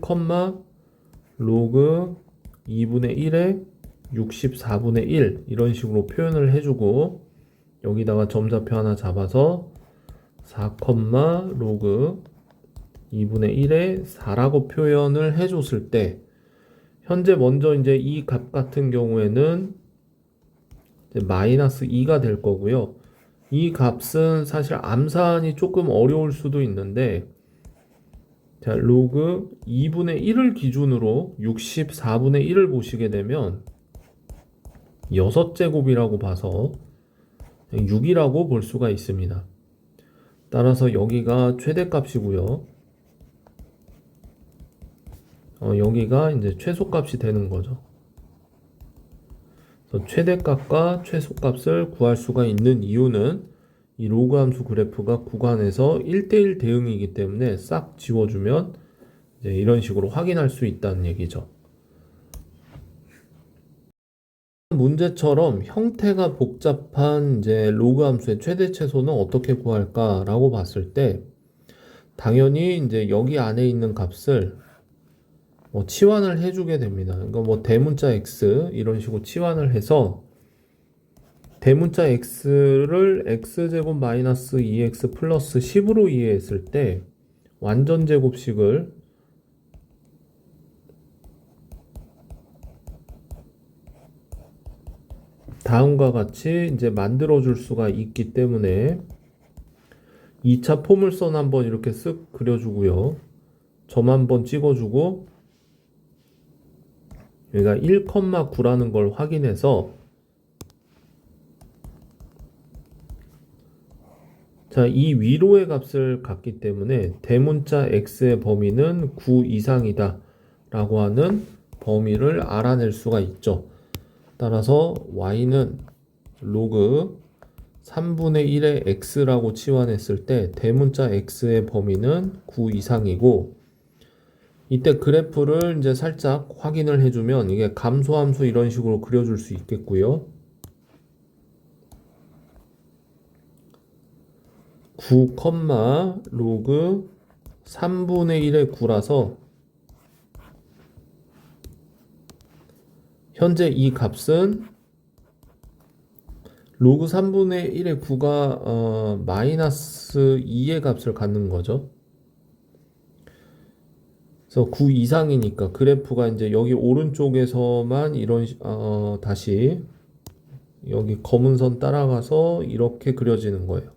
로그 2분의 1에 64분의 1 이런 식으로 표현을 해주고 여기다가 점좌표 하나 잡아서 4, 로그 2분의 1에 4라고 표현을 해줬을 때 현재 먼저 이제 이 값 같은 경우에는 이제 마이너스 2가 될 거고요. 이 값은 사실 암산이 조금 어려울 수도 있는데 자, 로그 2분의 1을 기준으로 64분의 1을 보시게 되면 6제곱이라고 봐서 6이라고 볼 수가 있습니다. 따라서 여기가 최대값이고요. 여기가 이제 최소값이 되는 거죠. 그래서 최대값과 최소값을 구할 수가 있는 이유는 이 로그 함수 그래프가 구간에서 1대1 대응이기 때문에 싹 지워주면 이제 이런 식으로 확인할 수 있다는 얘기죠. 문제처럼 형태가 복잡한 이제 로그 함수의 최대 최소는 어떻게 구할까라고 봤을 때 당연히 이제 여기 안에 있는 값을 치환을 해주게 됩니다. 그러니까 뭐 대문자 x 이런 식으로 치환을 해서 대문자 x를 x제곱 마이너스 2x 플러스 10으로 이해했을 때 완전 제곱식을 다음과 같이 이제 만들어 줄 수가 있기 때문에 2차 포물선 한번 이렇게 쓱 그려주고요. 점 한번 찍어주고 여기가 1,9라는 걸 확인해서 자, 이 위로의 값을 갖기 때문에 대문자 x의 범위는 9 이상이다 라고 하는 범위를 알아낼 수가 있죠. 따라서 y는 로그 3분의 1의 x라고 치환했을 때 대문자 x의 범위는 9 이상이고 이때 그래프를 이제 살짝 확인을 해주면 이게 감소함수 이런 식으로 그려줄 수 있겠고요. 9, 로그 3분의 1의 9라서 현재 이 값은 로그 3분의 1의 9가 마이너스 2의 값을 갖는 거죠. 그래서 9 이상이니까 그래프가 이제 여기 오른쪽에서만 이런 다시 여기 검은 선 따라가서 이렇게 그려지는 거예요.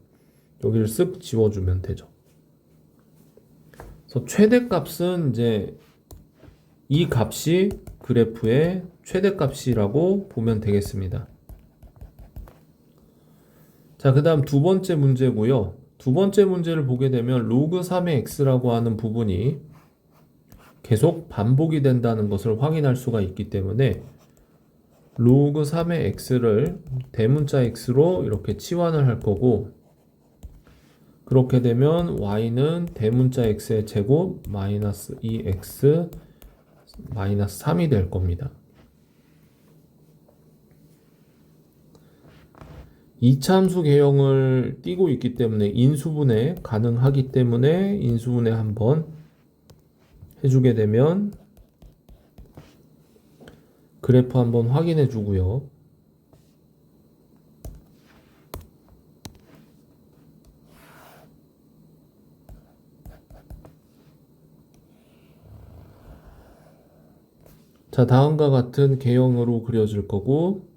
여기를 쓱 지워주면 되죠. 그래서 최대값은 이제 이 값이 그래프의 최대값이라고 보면 되겠습니다. 자, 그 다음 두 번째 문제고요. 두 번째 문제를 보게 되면 로그 3의 x라고 하는 부분이 계속 반복이 된다는 것을 확인할 수가 있기 때문에 로그 3의 x를 대문자 x로 이렇게 치환을 할 거고, 그렇게 되면 y는 대문자 x의 제곱 마이너스 2x 마이너스 3이 될 겁니다. 이차함수 개형을 띄고 있기 때문에 인수분해 가능하기 때문에 인수분해 한번 해주게 되면 그래프 한번 확인해 주고요. 자, 다음과 같은 개형으로 그려질 거고,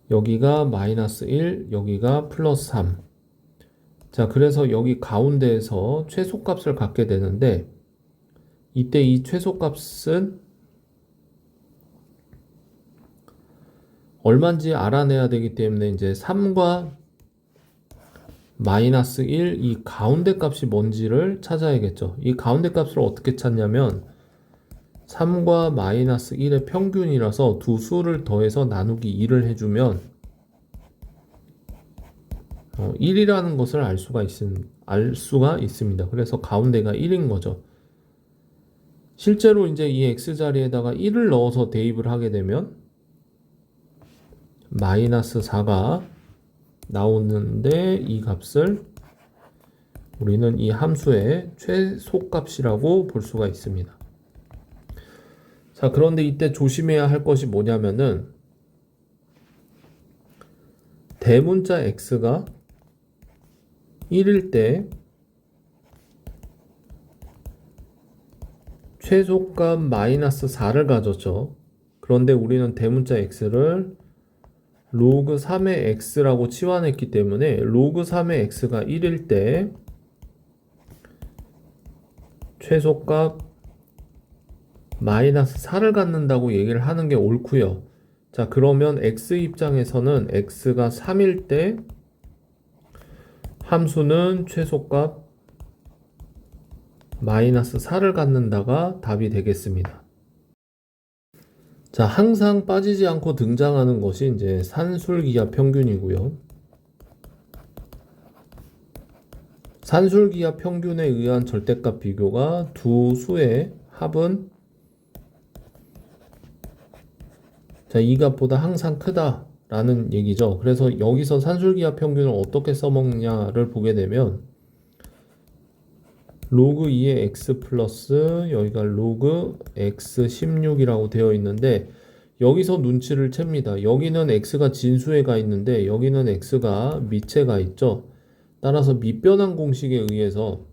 여기가 마이너스 1, 여기가 플러스 3. 자, 그래서 여기 가운데에서 최소값을 갖게 되는데, 이때 이 최소값은 얼마인지 알아내야 되기 때문에 이제 3과 마이너스 1, 이 가운데 값이 뭔지를 찾아야겠죠. 이 가운데 값을 어떻게 찾냐면 3과 마이너스 1의 평균이라서 두 수를 더해서 나누기 2를 해주면 1이라는 것을 알 수가 있습니다. 그래서 가운데가 1인 거죠. 실제로 이제 이 x자리에다가 1을 넣어서 대입을 하게 되면 마이너스 4가 나오는데, 이 값을 우리는 이 함수의 최소값이라고 볼 수가 있습니다. 자, 그런데 이때 조심해야 할 것이 뭐냐면은 대문자 x가 1일 때 최소값 마이너스 4를 가졌죠. 그런데 우리는 대문자 x를 로그 3의 x라고 치환했기 때문에 로그 3의 x가 1일 때 최소값 마이너스 4를 갖는다고 얘기를 하는 게 옳고요. 자, 그러면 x 입장에서는 x가 3일 때 함수는 최소값 마이너스 4를 갖는다가 답이 되겠습니다. 자, 항상 빠지지 않고 등장하는 것이 이제 산술기하 평균이고요. 산술기하 평균에 의한 절대값 비교가 두 수의 합은 자, 이 값보다 항상 크다라는 얘기죠. 그래서 여기서 산술기하 평균을 어떻게 써먹냐를 보게 되면 로그 2의 x 플러스 여기가 로그 x 16이라고 되어 있는데, 여기서 눈치를 챕니다. 여기는 x가 진수에 가 있는데 여기는 x가 밑에 가 있죠. 따라서 밑변환 공식에 의해서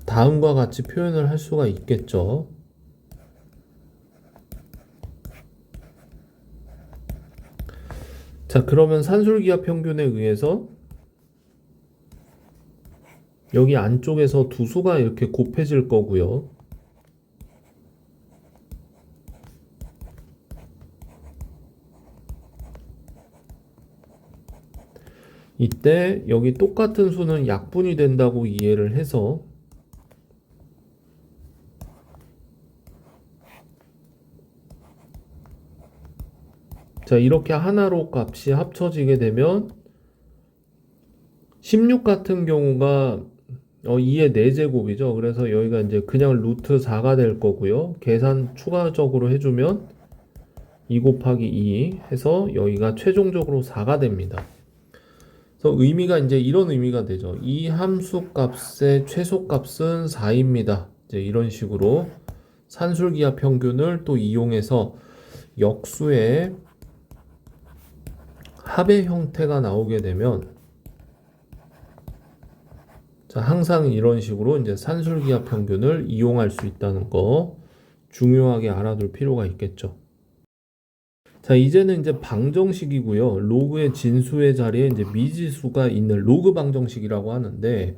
다음과 같이 표현을 할 수가 있겠죠. 자, 그러면 산술기하 평균에 의해서 여기 안쪽에서 두 수가 이렇게 곱해질 거고요. 이때 여기 똑같은 수는 약분이 된다고 이해를 해서 자, 이렇게 하나로 값이 합쳐지게 되면 16 같은 경우가 2의 4제곱이죠. 그래서 여기가 이제 그냥 루트 4가 될 거고요. 계산 추가적으로 해주면 2 곱하기 2 해서 여기가 최종적으로 4가 됩니다. 그래서 의미가 이제 이런 의미가 되죠. 이 함수 값의 최소값은 4입니다. 이제 이런 식으로 산술기하 평균을 또 이용해서 역수의 합의 형태가 나오게 되면 자, 항상 이런 식으로 이제 산술기하 평균을 이용할 수 있다는 거 중요하게 알아둘 필요가 있겠죠. 자, 이제는 이제 방정식이고요. 로그의 진수의 자리에 이제 미지수가 있는 로그 방정식이라고 하는데,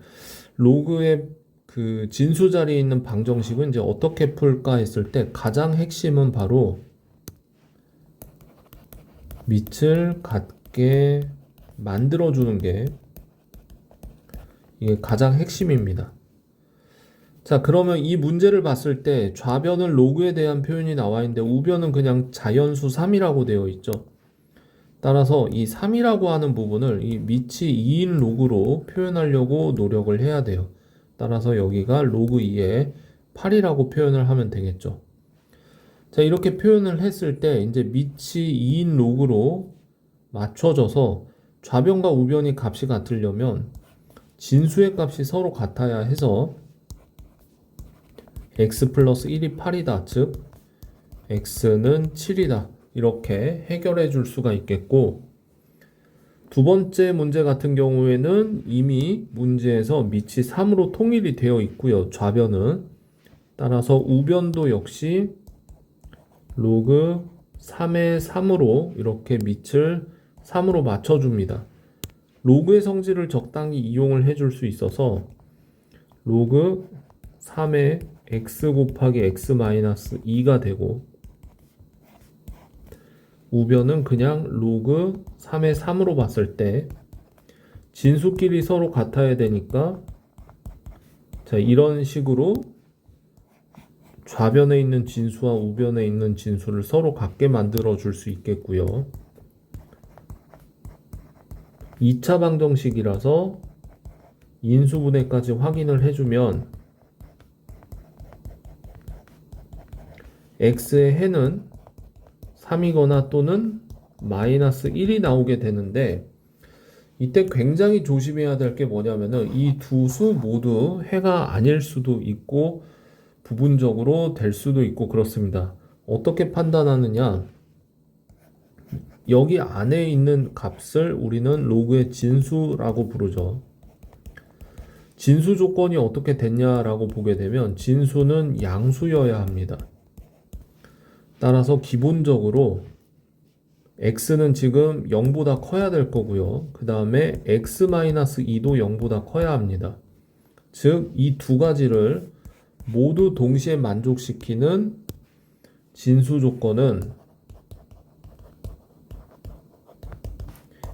로그의 그 진수 자리에 있는 방정식은 이제 어떻게 풀까 했을 때 가장 핵심은 바로 밑을 같게 만들어주는 게 이게 가장 핵심입니다. 자, 그러면 이 문제를 봤을 때 좌변은 로그에 대한 표현이 나와 있는데 우변은 그냥 자연수 3이라고 되어 있죠. 따라서 이 3이라고 하는 부분을 이 밑이 2인 로그로 표현하려고 노력을 해야 돼요. 따라서 여기가 로그 2에 8이라고 표현을 하면 되겠죠. 자, 이렇게 표현을 했을 때 이제 밑이 2인 로그로 맞춰져서 좌변과 우변이 값이 같으려면 진수의 값이 서로 같아야 해서 x 플러스 1이 8이다. 즉 x는 7이다. 이렇게 해결해 줄 수가 있겠고, 두 번째 문제 같은 경우에는 이미 문제에서 밑이 3으로 통일이 되어 있고요. 좌변은. 따라서 우변도 역시 로그 3의 3으로 이렇게 밑을 3으로 맞춰줍니다. 로그의 성질을 적당히 이용을 해줄 수 있어서 로그 3의 x 곱하기 x 마이너스 2가 되고, 우변은 그냥 로그 3의 3으로 봤을 때 진수끼리 서로 같아야 되니까, 자, 이런 식으로 좌변에 있는 진수와 우변에 있는 진수를 서로 같게 만들어 줄 수 있겠고요. 2차 방정식이라서 인수분해까지 확인을 해주면 x의 해는 3이거나 또는 마이너스 1이 나오게 되는데, 이때 굉장히 조심해야 될 게 뭐냐면은 이 두 수 모두 해가 아닐 수도 있고 부분적으로 될 수도 있고 그렇습니다. 어떻게 판단하느냐? 여기 안에 있는 값을 우리는 로그의 진수라고 부르죠. 진수 조건이 어떻게 됐냐라고 보게 되면 진수는 양수여야 합니다. 따라서 기본적으로 x는 지금 0보다 커야 될 거고요. 그 다음에 x-2도 0보다 커야 합니다. 즉, 이 두 가지를 모두 동시에 만족시키는 진수 조건은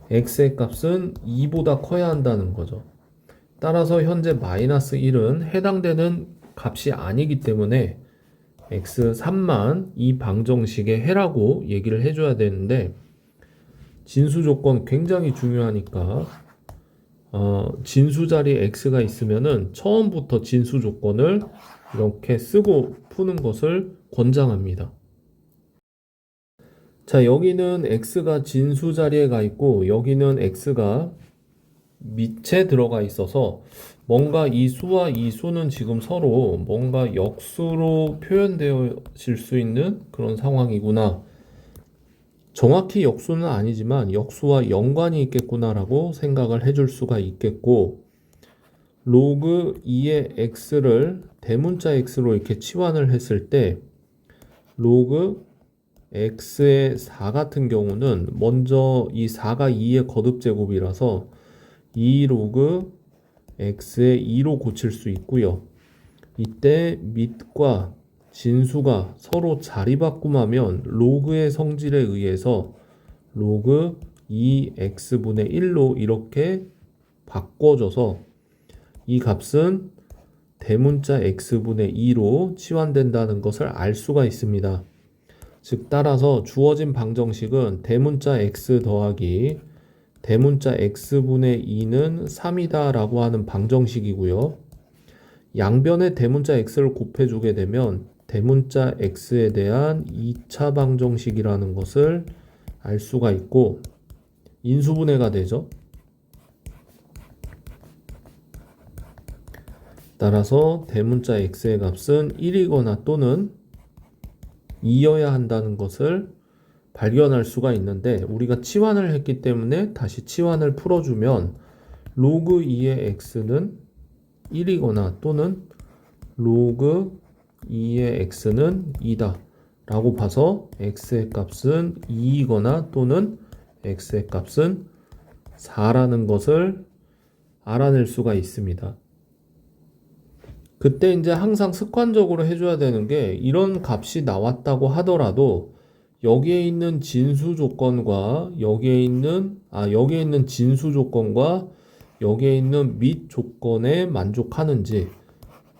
x의 값은 2보다 커야 한다는 거죠. 따라서 현재 마이너스 1은 해당되는 값이 아니기 때문에 x3만 이 방정식의 해라고 얘기를 해줘야 되는데, 진수 조건 굉장히 중요하니까 진수 자리에 x가 있으면은 처음부터 진수 조건을 이렇게 쓰고 푸는 것을 권장합니다. 자, 여기는 x가 진수 자리에 가 있고 여기는 x가 밑에 들어가 있어서 뭔가 이 수와 이 수는 지금 서로 뭔가 역수로 표현되어질 수 있는 그런 상황이구나. 정확히 역수는 아니지만 역수와 연관이 있겠구나라고 생각을 해줄 수가 있겠고, 로그 2의 x를 대문자 x로 이렇게 치환을 했을 때 로그 x의 4 같은 경우는 먼저 이 4가 2의 거듭제곱이라서 2 로그 x의 2로 고칠 수 있고요. 이때 밑과 진수가 서로 자리 바꿈하면 로그의 성질에 의해서 로그 2x분의 1로 이렇게 바꿔줘서 이 값은 대문자 x분의 2로 치환된다는 것을 알 수가 있습니다. 즉, 따라서 주어진 방정식은 대문자 x 더하기 대문자 x분의 2는 3이다 라고 하는 방정식이고요. 양변에 대문자 x를 곱해주게 되면 대문자 x에 대한 2차 방정식이라는 것을 알 수가 있고 인수분해가 되죠. 따라서 대문자 x의 값은 1이거나 또는 2여야 한다는 것을 발견할 수가 있는데, 우리가 치환을 했기 때문에 다시 치환을 풀어주면 로그 2의 x는 1이거나 또는 로그 2의 x는 2다 라고 봐서 x의 값은 2이거나 또는 x의 값은 4라는 것을 알아낼 수가 있습니다. 그때 이제 항상 습관적으로 해줘야 되는 게 이런 값이 나왔다고 하더라도 여기에 있는 진수 조건과 여기에 있는 진수 조건과 여기에 있는 및 조건에 만족하는지,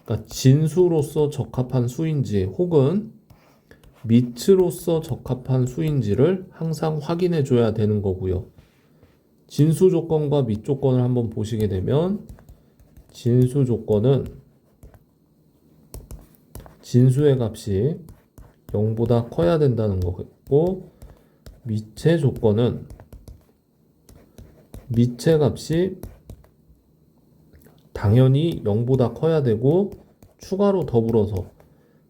그러니까 진수로서 적합한 수인지 혹은 밑으로서 적합한 수인지를 항상 확인해 줘야 되는 거고요. 진수 조건과 밑 조건을 한번 보시게 되면 진수 조건은 진수의 값이 0보다 커야 된다는 거고, 밑의 조건은 밑의 값이 당연히 0보다 커야 되고 추가로 더불어서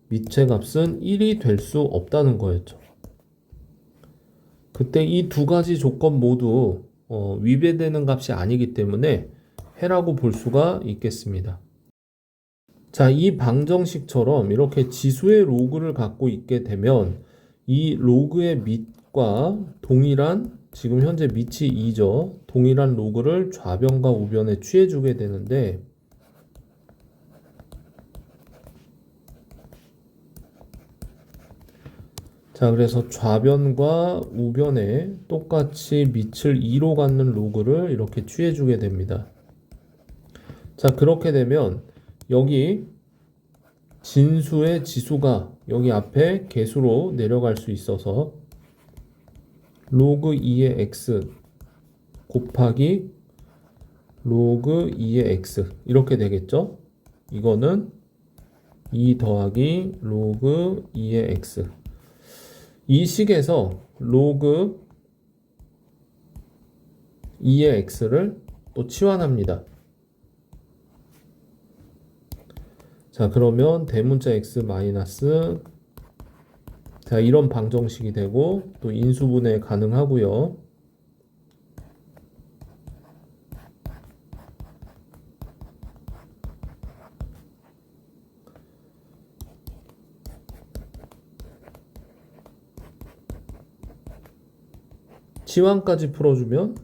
밑의 값은 1이 될 수 없다는 거였죠. 그때 이 두 가지 조건 모두 위배되는 값이 아니기 때문에 해라고 볼 수가 있겠습니다. 자, 이 방정식처럼 이렇게 지수의 로그를 갖고 있게 되면 이 로그의 밑과 동일한, 지금 현재 밑이 2죠. 동일한 로그를 좌변과 우변에 취해주게 되는데, 자, 그래서 좌변과 우변에 똑같이 밑을 2로 갖는 로그를 이렇게 취해주게 됩니다. 자, 그렇게 되면 여기 진수의 지수가 여기 앞에 개수로 내려갈 수 있어서 로그 2의 x 곱하기 로그 2의 x 이렇게 되겠죠? 이거는 2 더하기 로그 2의 x. 이 식에서 로그 2의 x를 또 치환합니다. 자, 그러면 대문자 x 마이너스, 자, 이런 방정식이 되고 또 인수분해 가능하고요. 치환까지 풀어주면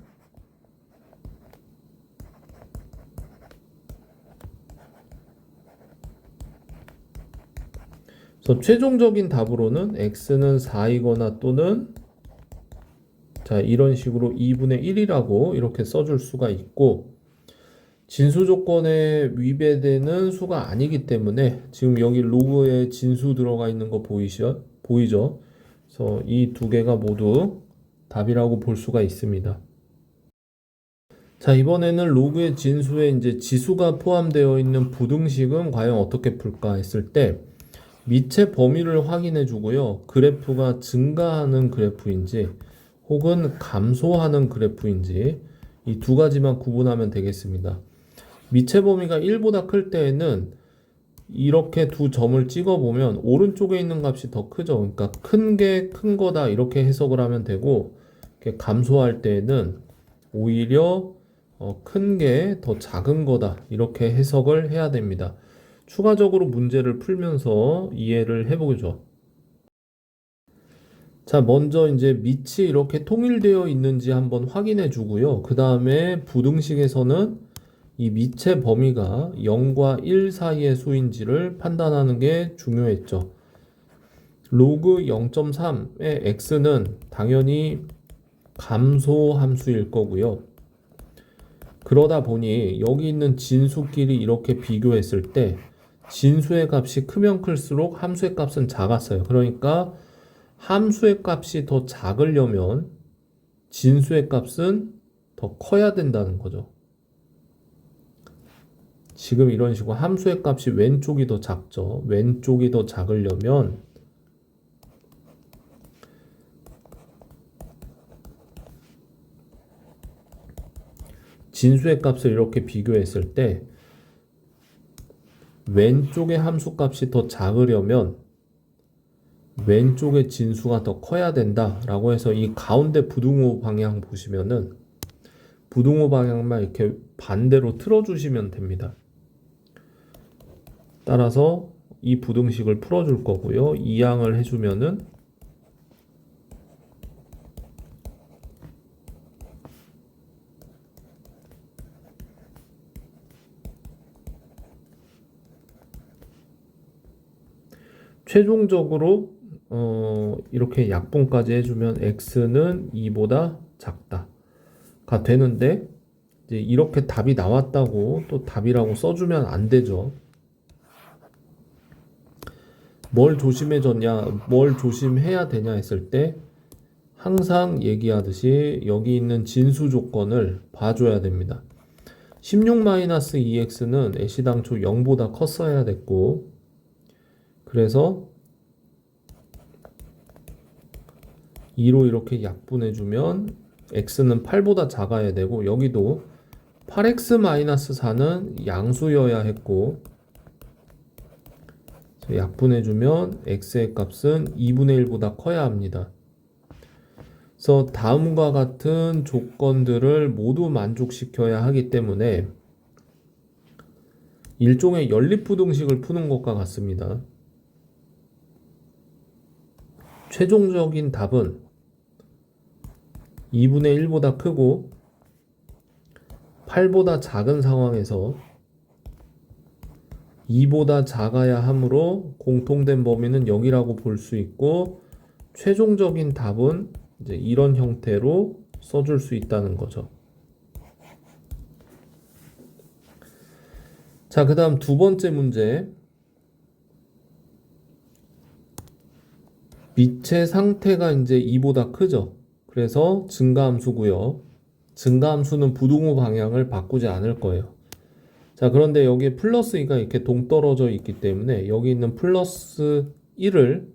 그래서 최종적인 답으로는 x는 4이거나 또는, 자, 이런 식으로 2분의 1이라고 이렇게 써줄 수가 있고, 진수 조건에 위배되는 수가 아니기 때문에 지금 여기 로그에 진수 들어가 있는 거 보이죠? 그래서 이 두 개가 모두 답이라고 볼 수가 있습니다. 자, 이번에는 로그의 진수에 이제 지수가 포함되어 있는 부등식은 과연 어떻게 풀까 했을 때 밑의 범위를 확인해 주고요. 그래프가 증가하는 그래프인지 혹은 감소하는 그래프인지 이 두 가지만 구분하면 되겠습니다. 밑의 범위가 1보다 클 때에는 이렇게 두 점을 찍어 보면 오른쪽에 있는 값이 더 크죠. 그러니까 큰 게 큰 거다 이렇게 해석을 하면 되고, 이렇게 감소할 때에는 오히려 큰 게 더 작은 거다 이렇게 해석을 해야 됩니다. 추가적으로 문제를 풀면서 이해를 해보죠. 자, 먼저 이제 밑이 이렇게 통일되어 있는지 한번 확인해 주고요. 그 다음에 부등식에서는 이 밑의 범위가 0과 1 사이의 수인지를 판단하는 게 중요했죠. 로그 0.3의 x는 당연히 감소 함수일 거고요. 그러다 보니 여기 있는 진수끼리 이렇게 비교했을 때 진수의 값이 크면 클수록 함수의 값은 작았어요. 그러니까 함수의 값이 더 작으려면 진수의 값은 더 커야 된다는 거죠. 지금 이런 식으로 함수의 값이 왼쪽이 더 작죠. 왼쪽이 더 작으려면 진수의 값을 이렇게 비교했을 때 왼쪽의 함수 값이 더 작으려면 왼쪽의 진수가 더 커야 된다라고 해서 이 가운데 부등호 방향 보시면은 부등호 방향만 이렇게 반대로 틀어주시면 됩니다. 따라서 이 부등식을 풀어줄 거고요. 이항을 해주면은 최종적으로 이렇게 약분까지 해주면 x는 2보다 작다가 되는데, 이제 이렇게 답이 나왔다고 또 답이라고 써주면 안 되죠. 뭘 조심해야 되냐 했을 때 항상 얘기하듯이 여기 있는 진수 조건을 봐줘야 됩니다. 16-2x는 애시당초 0보다 컸어야 됐고, 그래서 2로 이렇게 약분해주면 x는 8보다 작아야 되고, 여기도 8x-4는 양수여야 했고, 약분해주면 x의 값은 2분의 1보다 커야 합니다. 그래서 다음과 같은 조건들을 모두 만족시켜야 하기 때문에 일종의 연립부등식을 푸는 것과 같습니다. 최종적인 답은 2분의 1보다 크고 8보다 작은 상황에서 2보다 작아야 하므로 공통된 범위는 0이라고 볼 수 있고, 최종적인 답은 이제 이런 형태로 써줄 수 있다는 거죠. 자, 그 다음 두 번째 문제. 빛의 상태가 이제 2보다 크죠. 그래서 증가함수고요. 증가함수는 부등호 방향을 바꾸지 않을 거예요. 자, 그런데 여기에 플러스 2가 이렇게 동떨어져 있기 때문에 여기 있는 플러스 1을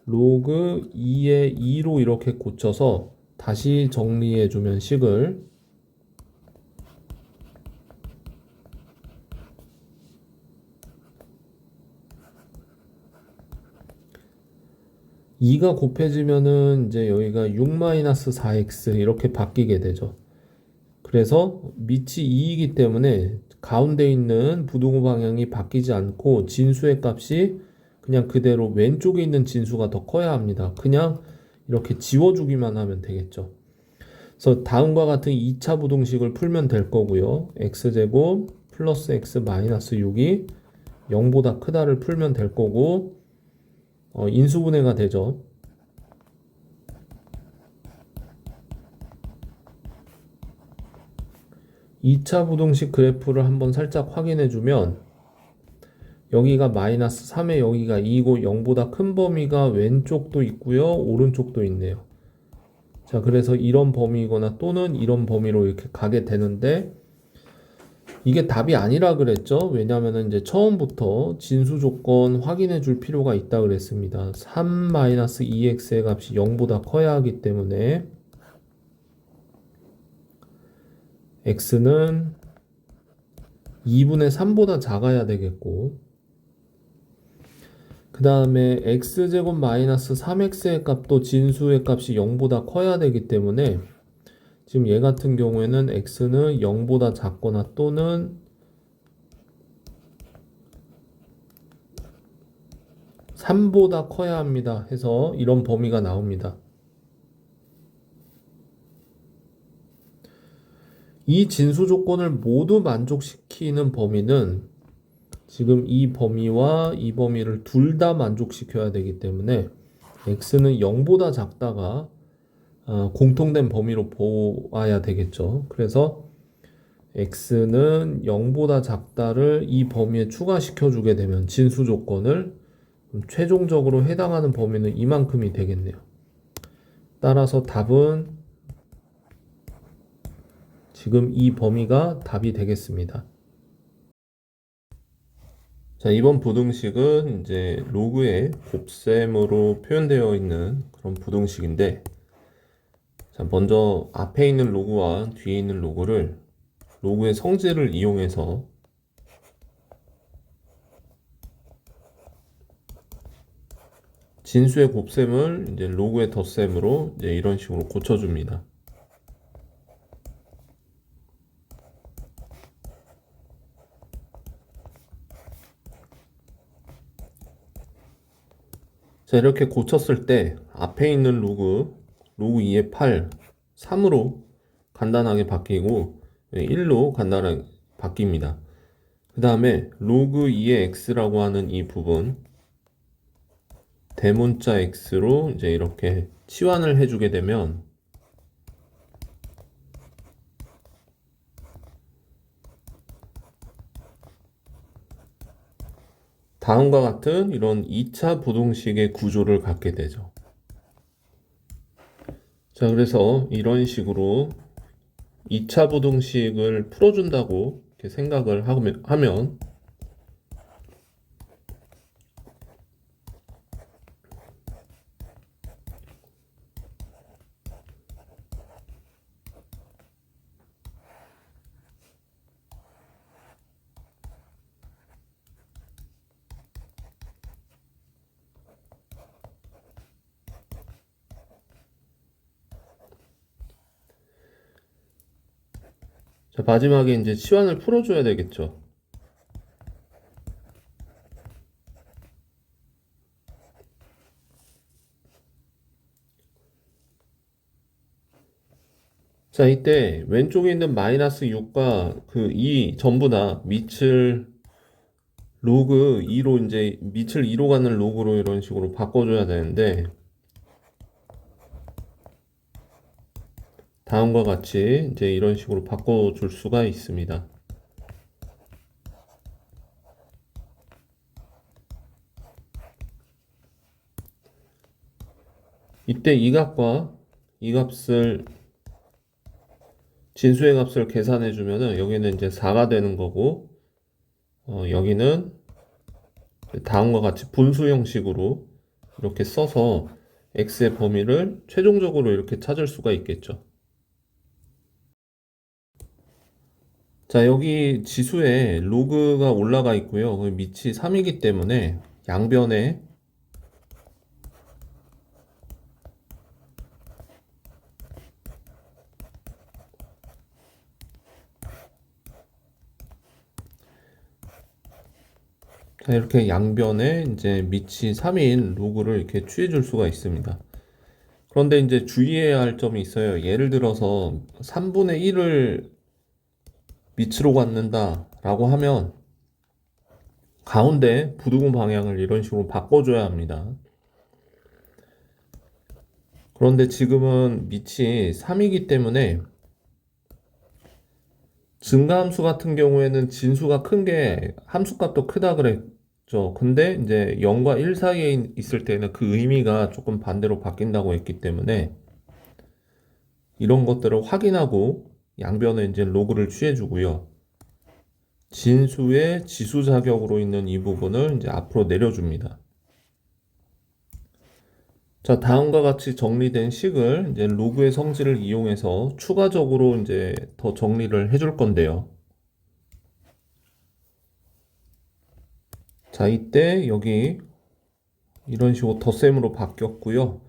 로그 2의 2로 이렇게 고쳐서 다시 정리해주면 식을 2가 곱해지면은 이제 여기가 6-4x 이렇게 바뀌게 되죠. 그래서 밑이 2이기 때문에 가운데 있는 부등호 방향이 바뀌지 않고 진수의 값이 그냥 그대로 왼쪽에 있는 진수가 더 커야 합니다. 그냥 이렇게 지워주기만 하면 되겠죠. 그래서 다음과 같은 2차 부등식을 풀면 될 거고요. x제곱 플러스 x 마이너스 6이 0보다 크다를 풀면 될 거고, 인수분해가 되죠. 2차 부등식 그래프를 한번 살짝 확인해 주면 여기가 마이너스 3에 여기가 2고 0보다 큰 범위가 왼쪽도 있고요, 오른쪽도 있네요. 자, 그래서 이런 범위거나 또는 이런 범위로 이렇게 가게 되는데, 이게 답이 아니라 그랬죠. 왜냐하면 이제 처음부터 진수 조건 확인해 줄 필요가 있다 그랬습니다. 3-2x의 값이 0보다 커야 하기 때문에 x는 2분의 3보다 작아야 되겠고, 그 다음에 x제곱 마이너스 3x의 값도 진수의 값이 0보다 커야 되기 때문에 지금 얘 같은 경우에는 x는 0보다 작거나 또는 3보다 커야 합니다 해서 이런 범위가 나옵니다. 이 진수 조건을 모두 만족시키는 범위는 지금 이 범위와 이 범위를 둘 다 만족시켜야 되기 때문에 x는 0보다 작다가 공통된 범위로 보아야 되겠죠. 그래서 x는 0보다 작다를 이 범위에 추가시켜 주게 되면 진수 조건을 최종적으로 해당하는 범위는 이만큼이 되겠네요. 따라서 답은 지금 이 범위가 답이 되겠습니다. 자, 이번 부등식은 이제 로그의 곱셈으로 표현되어 있는 그런 부등식인데, 자, 먼저 앞에 있는 로그와 뒤에 있는 로그를 로그의 성질을 이용해서 진수의 곱셈을 이제 로그의 덧셈으로 이제 이런 식으로 고쳐줍니다. 자, 이렇게 고쳤을 때 앞에 있는 로그 2의 8, 3으로 간단하게 바뀌고 1로 간단하게 바뀝니다. 그 다음에 로그 2의 x라고 하는 이 부분 대문자 x로 이제 이렇게 치환을 해주게 되면 다음과 같은 이런 2차 부등식의 구조를 갖게 되죠. 자, 그래서 이런 식으로 2차 부등식을 풀어준다고 이렇게 생각을 하면 자, 마지막에 이제 치환을 풀어줘야 되겠죠. 자, 이때 왼쪽에 있는 마이너스 6과 그 2 전부 다 밑을 로그 2로 이제 밑을 2로 가는 로그로 이런 식으로 바꿔줘야 되는데 다음과 같이 이제 이런 식으로 바꿔줄 수가 있습니다. 이때 이 값과 이 값을 진수의 값을 계산해 주면은 여기는 이제 4가 되는 거고 여기는 다음과 같이 분수 형식으로 이렇게 써서 x의 범위를 최종적으로 이렇게 찾을 수가 있겠죠. 자, 여기 지수에 로그가 올라가 있고요. 그 밑이 3이기 때문에 양변에 자, 이렇게 양변에 이제 밑이 3인 로그를 이렇게 취해 줄 수가 있습니다. 그런데 이제 주의해야 할 점이 있어요. 예를 들어서 3분의 1을 밑으로 갖는다 라고 하면 가운데 부등호 방향을 이런 식으로 바꿔줘야 합니다. 그런데 지금은 밑이 3이기 때문에 증가함수 같은 경우에는 진수가 큰 게 함수값도 크다 그랬죠. 근데 이제 0과 1 사이에 있을 때는 그 의미가 조금 반대로 바뀐다고 했기 때문에 이런 것들을 확인하고 양변에 이제 로그를 취해주고요. 진수의 지수 자격으로 있는 이 부분을 이제 앞으로 내려줍니다. 자, 다음과 같이 정리된 식을 이제 로그의 성질을 이용해서 추가적으로 이제 더 정리를 해줄 건데요. 자, 이때 여기 이런 식으로 덧셈으로 바뀌었고요.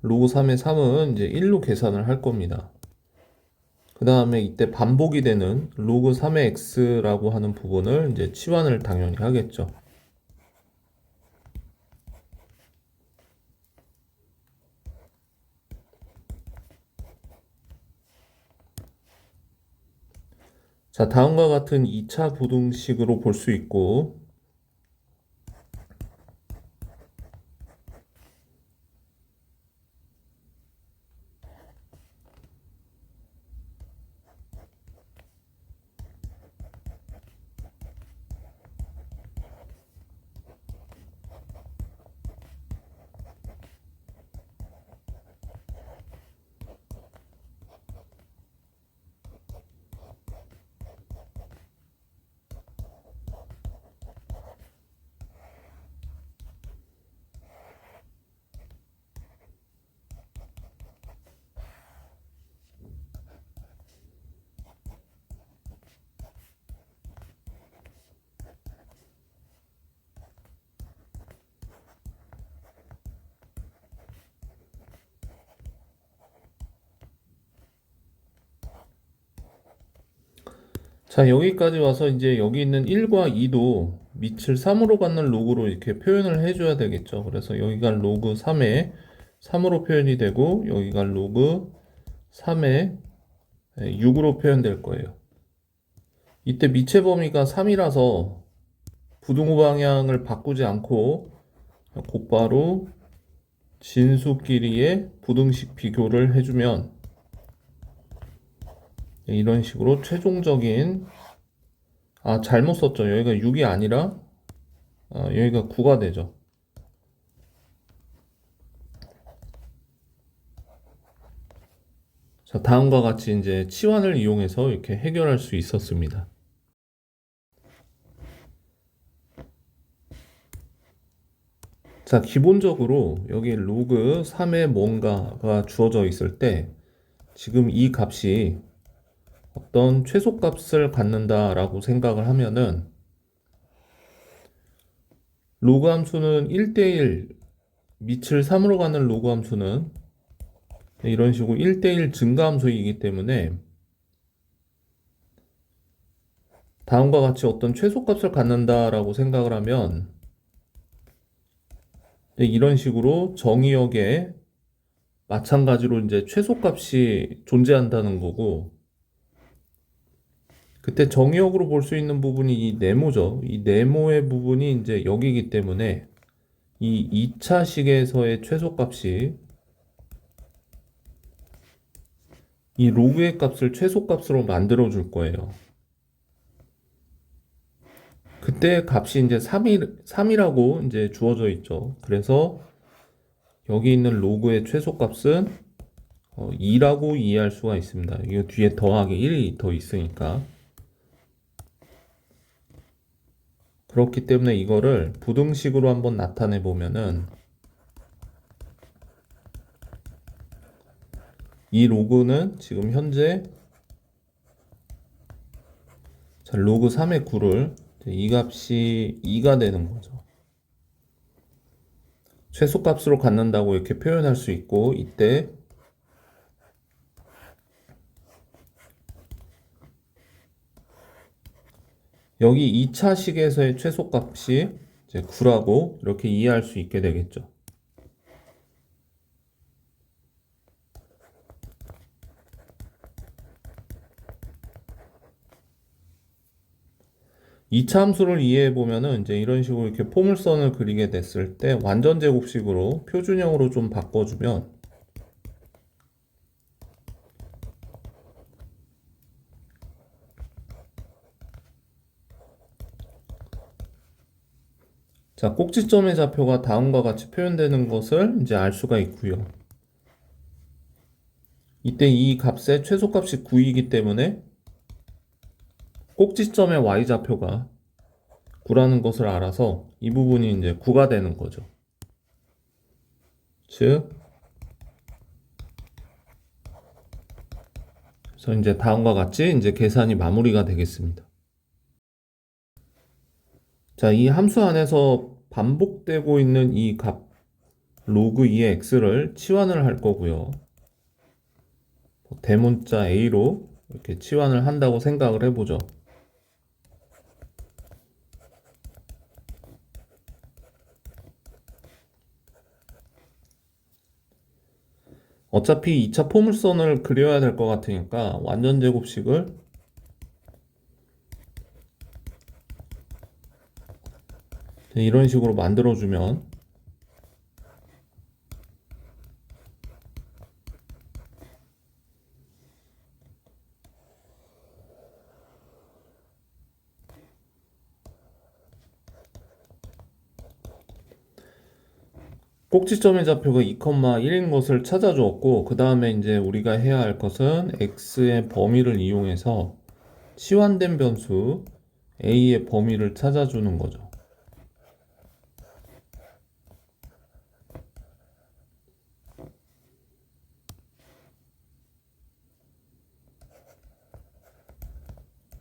로그 3의 3은 이제 1로 계산을 할 겁니다. 그 다음에 이때 반복이 되는 로그 3의 x라고 하는 부분을 이제 치환을 당연히 하겠죠. 자, 다음과 같은 2차 부등식으로 볼 수 있고, 자, 여기까지 와서 이제 여기 있는 1과 2도 밑을 3으로 갖는 로그로 이렇게 표현을 해줘야 되겠죠. 그래서 여기가 로그 3에 3으로 표현이 되고 여기가 로그 3에 6으로 표현될 거예요. 이때 미체 범위가 3이라서 부등호 방향을 바꾸지 않고 곧바로 진수끼리의 부등식 비교를 해주면 이런 식으로 최종적인 잘못 썼죠. 여기가 6이 아니라 여기가 9가 되죠. 자, 다음과 같이 이제 치환을 이용해서 이렇게 해결할 수 있었습니다. 자, 기본적으로 여기 로그 3에 뭔가가 주어져 있을 때 지금 이 값이 어떤 최소값을 갖는다라고 생각을 하면은 로그 함수는 1대1 밑을 3으로 가는 로그 함수는 이런 식으로 1대1 증가 함수이기 때문에 다음과 같이 어떤 최소값을 갖는다라고 생각을 하면 이런 식으로 정의역에 마찬가지로 이제 최소값이 존재한다는 거고, 그때 정의역으로 볼 수 있는 부분이 이 네모죠. 이 네모의 부분이 이제 여기이기 때문에 이 2차 식에서의 최소값이 이 로그의 값을 최소값으로 만들어 줄 거예요. 그때 값이 이제 3이라고 이제 주어져 있죠. 그래서 여기 있는 로그의 최소값은 2라고 이해할 수가 있습니다. 이거 뒤에 더하기 1이 더 있으니까. 그렇기 때문에 이거를 부등식으로 한번 나타내 보면은 이 로그는 지금 현재 로그 3의 9를 이 값이 2가 되는 거죠. 최소값으로 갖는다고 이렇게 표현할 수 있고, 이때 여기 2차 식에서의 최소값이 이제 9라고 이렇게 이해할 수 있게 되겠죠. 이 차 함수를 이해해 보면은 이제 이런 식으로 이렇게 포물선을 그리게 됐을 때 완전 제곱식으로 표준형으로 좀 바꿔주면 자, 꼭지점의 좌표가 다음과 같이 표현되는 것을 이제 알 수가 있고요. 이때 이 값의 최소값이 9이기 때문에 꼭지점의 y좌표가 9라는 것을 알아서 이 부분이 이제 9가 되는 거죠. 즉, 그래서 이제 다음과 같이 이제 계산이 마무리가 되겠습니다. 자, 이 함수 안에서 반복되고 있는 이 값, 로그 2의 x를 치환을 할 거고요. 대문자 a로 이렇게 치환을 한다고 생각을 해보죠. 어차피 2차 포물선을 그려야 될 것 같으니까 완전 제곱식을 이런 식으로 만들어주면 꼭지점의 좌표가 2,1인 것을 찾아주었고, 그 다음에 이제 우리가 해야 할 것은 x의 범위를 이용해서 치환된 변수 a의 범위를 찾아주는 거죠.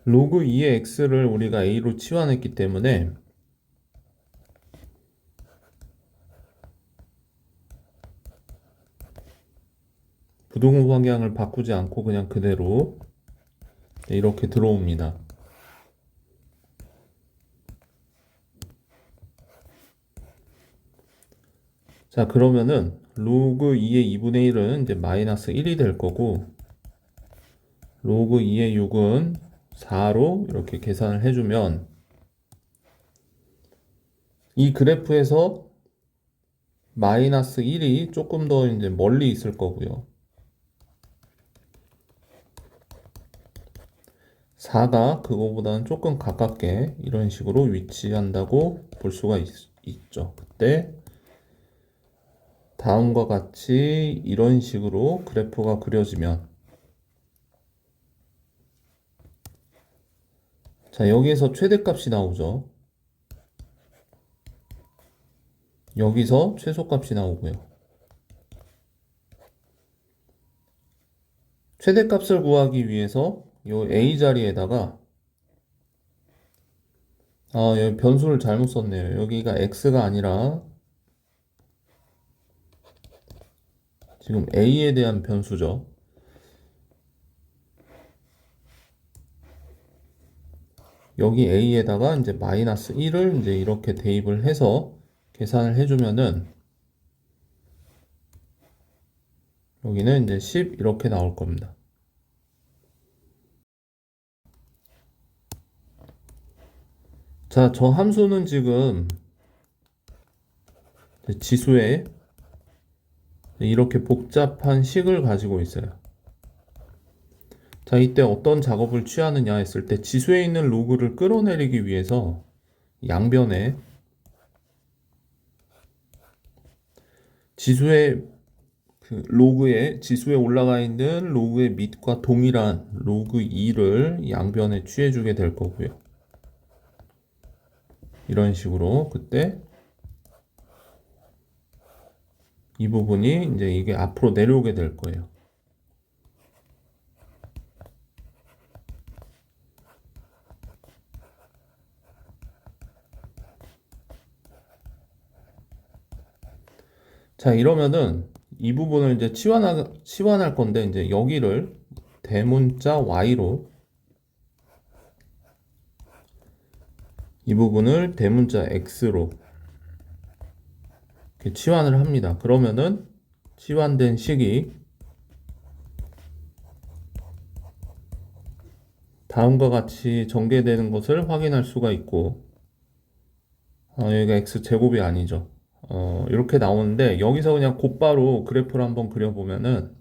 로그 2의 x를 우리가 a로 치환했기 때문에 부등호 방향을 바꾸지 않고 그냥 그대로 이렇게 들어옵니다. 자, 그러면은 로그 2의 2분의 1은 이제 마이너스 1이 될 거고, 로그 2의 6은 4로 이렇게 계산을 해주면 이 그래프에서 마이너스 1이 조금 더 이제 멀리 있을 거고요. 4가 그거보다는 조금 가깝게 이런 식으로 위치한다고 볼 수가 있죠. 그때 다음과 같이 이런 식으로 그래프가 그려지면, 자, 여기에서 최대값이 나오죠. 여기서 최소값이 나오고요. 최대값을 구하기 위해서 이 A 자리에다가 여기 변수를 잘못 썼네요. 여기가 X가 아니라 지금 A에 대한 변수죠. 여기 A에다가 이제 마이너스 1을 이제 이렇게 대입을 해서 계산을 해주면은 여기는 이제 10 이렇게 나올 겁니다. 자, 저 함수는 지금 지수에 이렇게 복잡한 식을 가지고 있어요. 자, 이때 어떤 작업을 취하느냐 했을 때 지수에 있는 로그를 끌어내리기 위해서 양변에 지수의 지수에 올라가 있는 로그의 밑과 동일한 로그 2를 양변에 취해주게 될 거고요. 이런 식으로 그때 이 부분이 이제 이게 앞으로 내려오게 될 거예요. 자, 이러면은 이 부분을 이제 치환할 건데, 이제 여기를 대문자 y로, 이 부분을 대문자 x로 이렇게 치환을 합니다. 그러면은 치환된 식이 다음과 같이 전개되는 것을 확인할 수가 있고, 여기가 x제곱이 아니죠. 이렇게 나오는데, 여기서 그냥 곧바로 그래프를 한번 그려보면은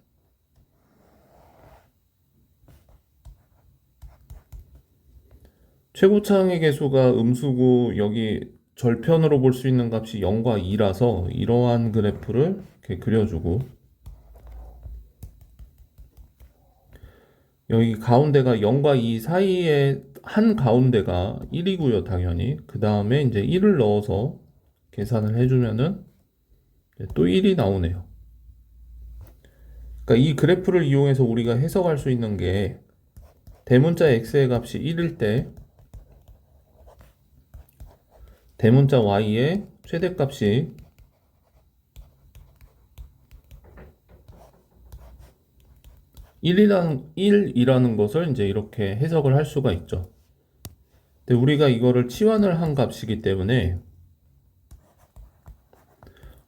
최고차항의 개수가 음수고 여기 절편으로 볼 수 있는 값이 0과 2라서 이러한 그래프를 이렇게 그려주고, 여기 가운데가 0과 2 사이에 한 가운데가 1이고요, 당연히. 그 다음에 이제 1을 넣어서 계산을 해주면은 또 1이 나오네요. 그러니까 이 그래프를 이용해서 우리가 해석할 수 있는 게 대문자 x의 값이 1일 때 대문자 y의 최대값이 1이라는 것을 이제 이렇게 해석을 할 수가 있죠. 근데 우리가 이거를 치환을 한 값이기 때문에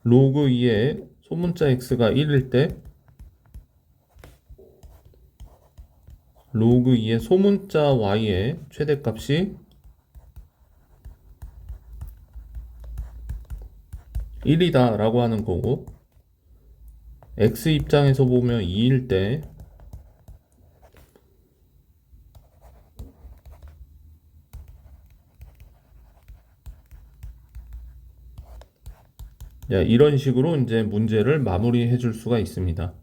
로그 2의 소문자 x가 1일 때 로그 2의 소문자 y의 최대값이 1이다 라고 하는 거고, x 입장에서 보면 2일 때 이런 식으로 이제 문제를 마무리해 줄 수가 있습니다.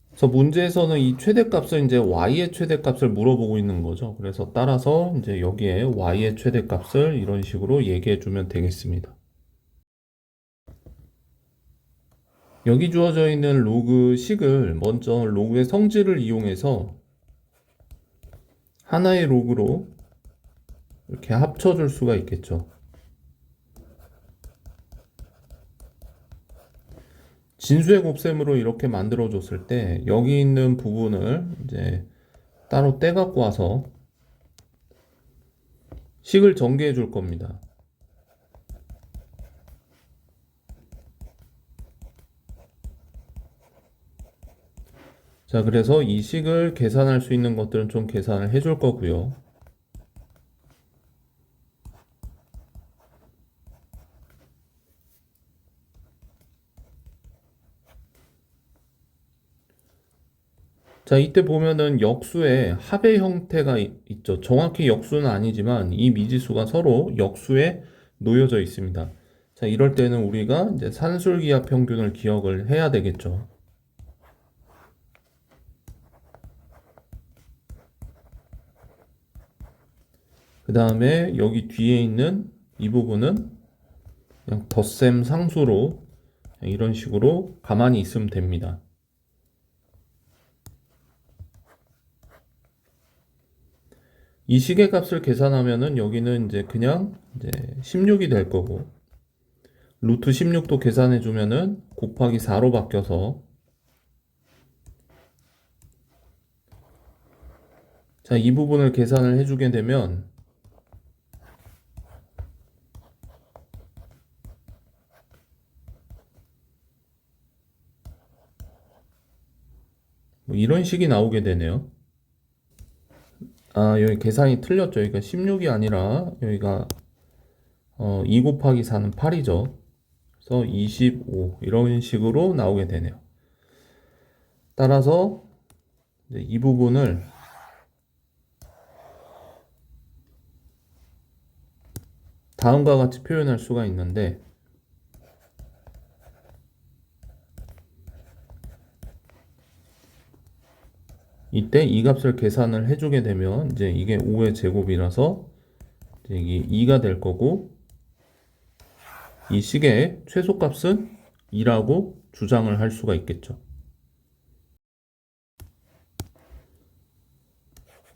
그래서 문제에서는 이 최대값을 이제 y의 최대값을 물어보고 있는 거죠. 그래서 따라서 이제 여기에 y의 최대값을 이런 식으로 얘기해 주면 되겠습니다. 여기 주어져 있는 로그 식을 먼저 로그의 성질을 이용해서 하나의 로그로 이렇게 합쳐줄 수가 있겠죠. 진수의 곱셈으로 이렇게 만들어 줬을 때 여기 있는 부분을 이제 따로 떼 갖고 와서 식을 전개해 줄 겁니다. 자, 그래서 이 식을 계산할 수 있는 것들은 좀 계산을 해줄 거고요. 자, 이때 보면은 역수의 합의 형태가 있죠. 정확히 역수는 아니지만 이 미지수가 서로 역수에 놓여져 있습니다. 자, 이럴 때는 우리가 이제 산술기하 평균을 기억을 해야 되겠죠. 그 다음에 여기 뒤에 있는 이 부분은 그냥 덧셈 상수로 이런 식으로 가만히 있으면 됩니다. 이 식의 값을 계산하면은 여기는 이제 그냥 이제 16이 될 거고, 루트 16도 계산해 주면은 곱하기 4로 바뀌어서, 자, 이 부분을 계산을 해주게 되면 뭐 이런 식이 나오게 되네요. 아, 여기 계산이 틀렸죠. 여기가 16이 아니라 여기가 2 곱하기 4는 8이죠. 그래서 25 이런 식으로 나오게 되네요. 따라서 이제 이 부분을 다음과 같이 표현할 수가 있는데, 이때 이 값을 계산을 해주게 되면 이제 이게 5의 제곱이라서 이제 이게 2가 될 거고, 이 식의 최소값은 2라고 주장을 할 수가 있겠죠.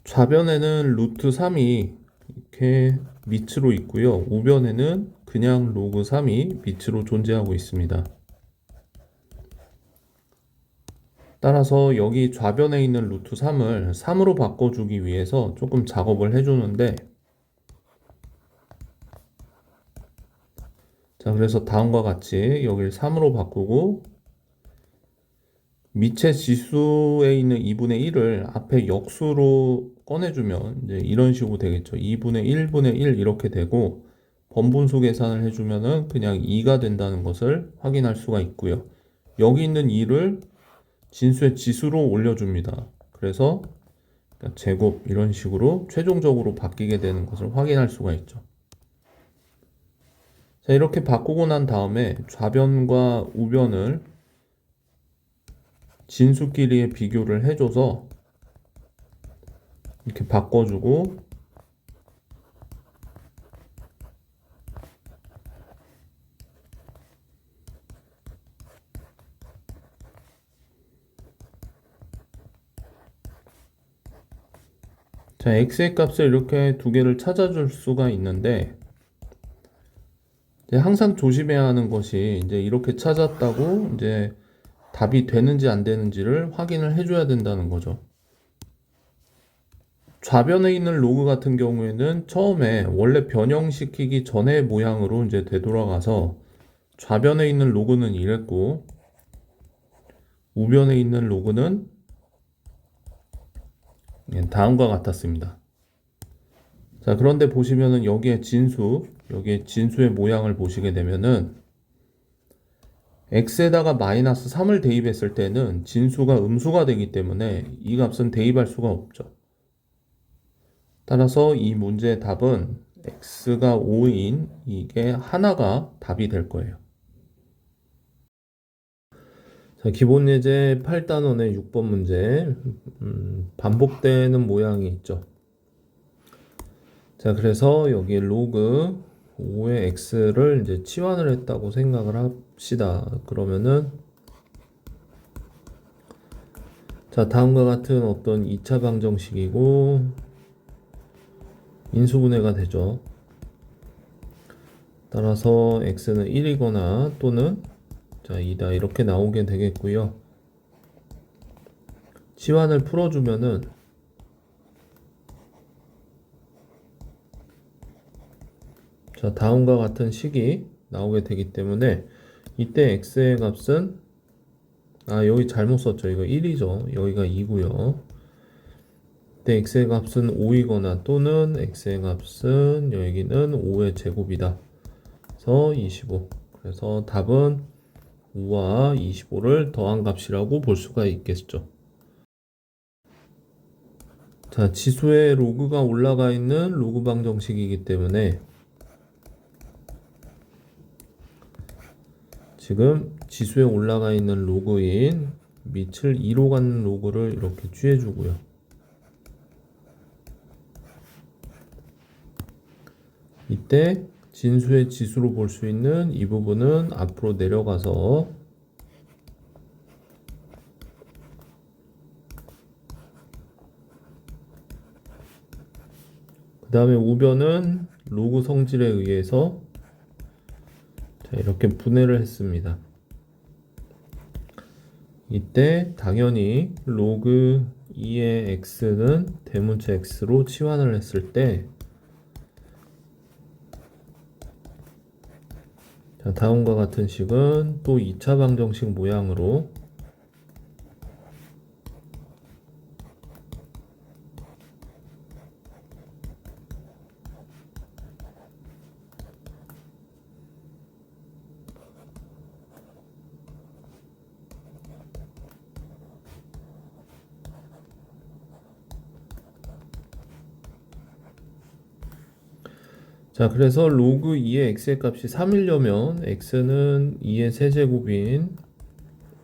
좌변에는 루트 3이 이렇게 밑으로 있고요. 우변에는 그냥 로그 3이 밑으로 존재하고 있습니다. 따라서 여기 좌변에 있는 루트 3을 3으로 바꿔주기 위해서 조금 작업을 해주는데, 자, 그래서 다음과 같이 여기를 3으로 바꾸고 밑에 지수에 있는 2분의 1을 앞에 역수로 꺼내주면 이제 이런 식으로 되겠죠. 2분의 1분의 1 이렇게 되고, 번분수 계산을 해주면은 그냥 2가 된다는 것을 확인할 수가 있고요. 여기 있는 2를 진수의 지수로 올려줍니다. 그래서 제곱 이런 식으로 최종적으로 바뀌게 되는 것을 확인할 수가 있죠. 자, 이렇게 바꾸고 난 다음에 좌변과 우변을 진수끼리의 비교를 해줘서 이렇게 바꿔주고, 자, x의 값을 이렇게 두 개를 찾아줄 수가 있는데, 이제 항상 조심해야 하는 것이 이제 이렇게 찾았다고 이제 답이 되는지 안 되는지를 확인을 해줘야 된다는 거죠. 좌변에 있는 로그 같은 경우에는 처음에 원래 변형시키기 전의 모양으로 이제 되돌아가서 좌변에 있는 로그는 이랬고 우변에 있는 로그는 다음과 같았습니다. 자, 그런데 보시면은 여기에 진수의 모양을 보시게 되면은 x에다가 마이너스 3을 대입했을 때는 진수가 음수가 되기 때문에 이 값은 대입할 수가 없죠. 따라서 이 문제의 답은 x가 5인 이게 하나가 답이 될 거예요. 자, 기본 예제 8단원의 6번 문제, 반복되는 모양이 있죠. 자, 그래서 여기 로그 5의 x를 이제 치환을 했다고 생각을 합시다. 그러면은 자, 다음과 같은 어떤 2차 방정식이고 인수분해가 되죠. 따라서 x는 1이거나 또는 자, 2다 이렇게 나오게 되겠고요. 치환을 풀어주면은 자, 다음과 같은 식이 나오게 되기 때문에 이때 x의 값은 여기 잘못 썼죠. 이거 1이죠. 여기가 2고요. 때 x의 값은 5이거나 또는 x의 값은 여기는 5의 제곱이다. 그래서 25. 그래서 답은 5와 25를 더한 값이라고 볼 수가 있겠죠. 자, 지수의 로그가 올라가 있는 로그 방정식이기 때문에 지금 지수에 올라가 있는 로그인 밑을 2로 가는 로그를 이렇게 취해주고요. 이때 진수의 지수로 볼 수 있는 이 부분은 앞으로 내려가서 그 다음에 우변은 로그 성질에 의해서 이렇게 분해를 했습니다. 이때 당연히 로그 2의 x는 대문자 x로 치환을 했을 때 다음과 같은 식은 또 2차 방정식 모양으로 자, 그래서 로그 2의 x의 값이 3이려면 x는 2의 세제곱인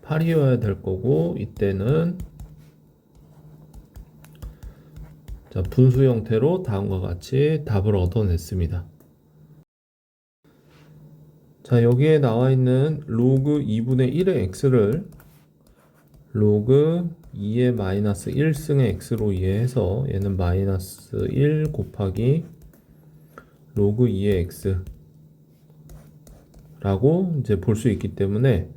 8이어야 될 거고 이때는 자, 분수 형태로 다음과 같이 답을 얻어냈습니다. 자, 여기에 나와 있는 로그 2분의 1의 x를 로그 2의 마이너스 1승의 x로 이해해서 얘는 마이너스 1 곱하기 로그 2의 x 라고 이제 볼 수 있기 때문에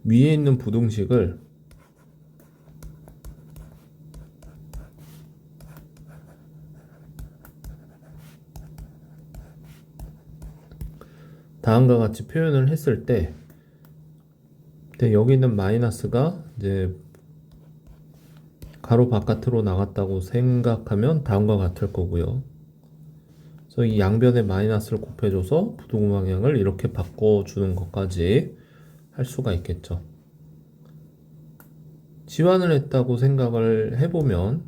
위에 있는 부등식을 다음과 같이 표현을 했을 때 여기 있는 마이너스가 이제 가로 바깥으로 나갔다고 생각하면 다음과 같을 거고요. 그래서 이 양변에 마이너스를 곱해줘서 부등 방향을 이렇게 바꿔주는 것까지 할 수가 있겠죠. 지환을 했다고 생각을 해보면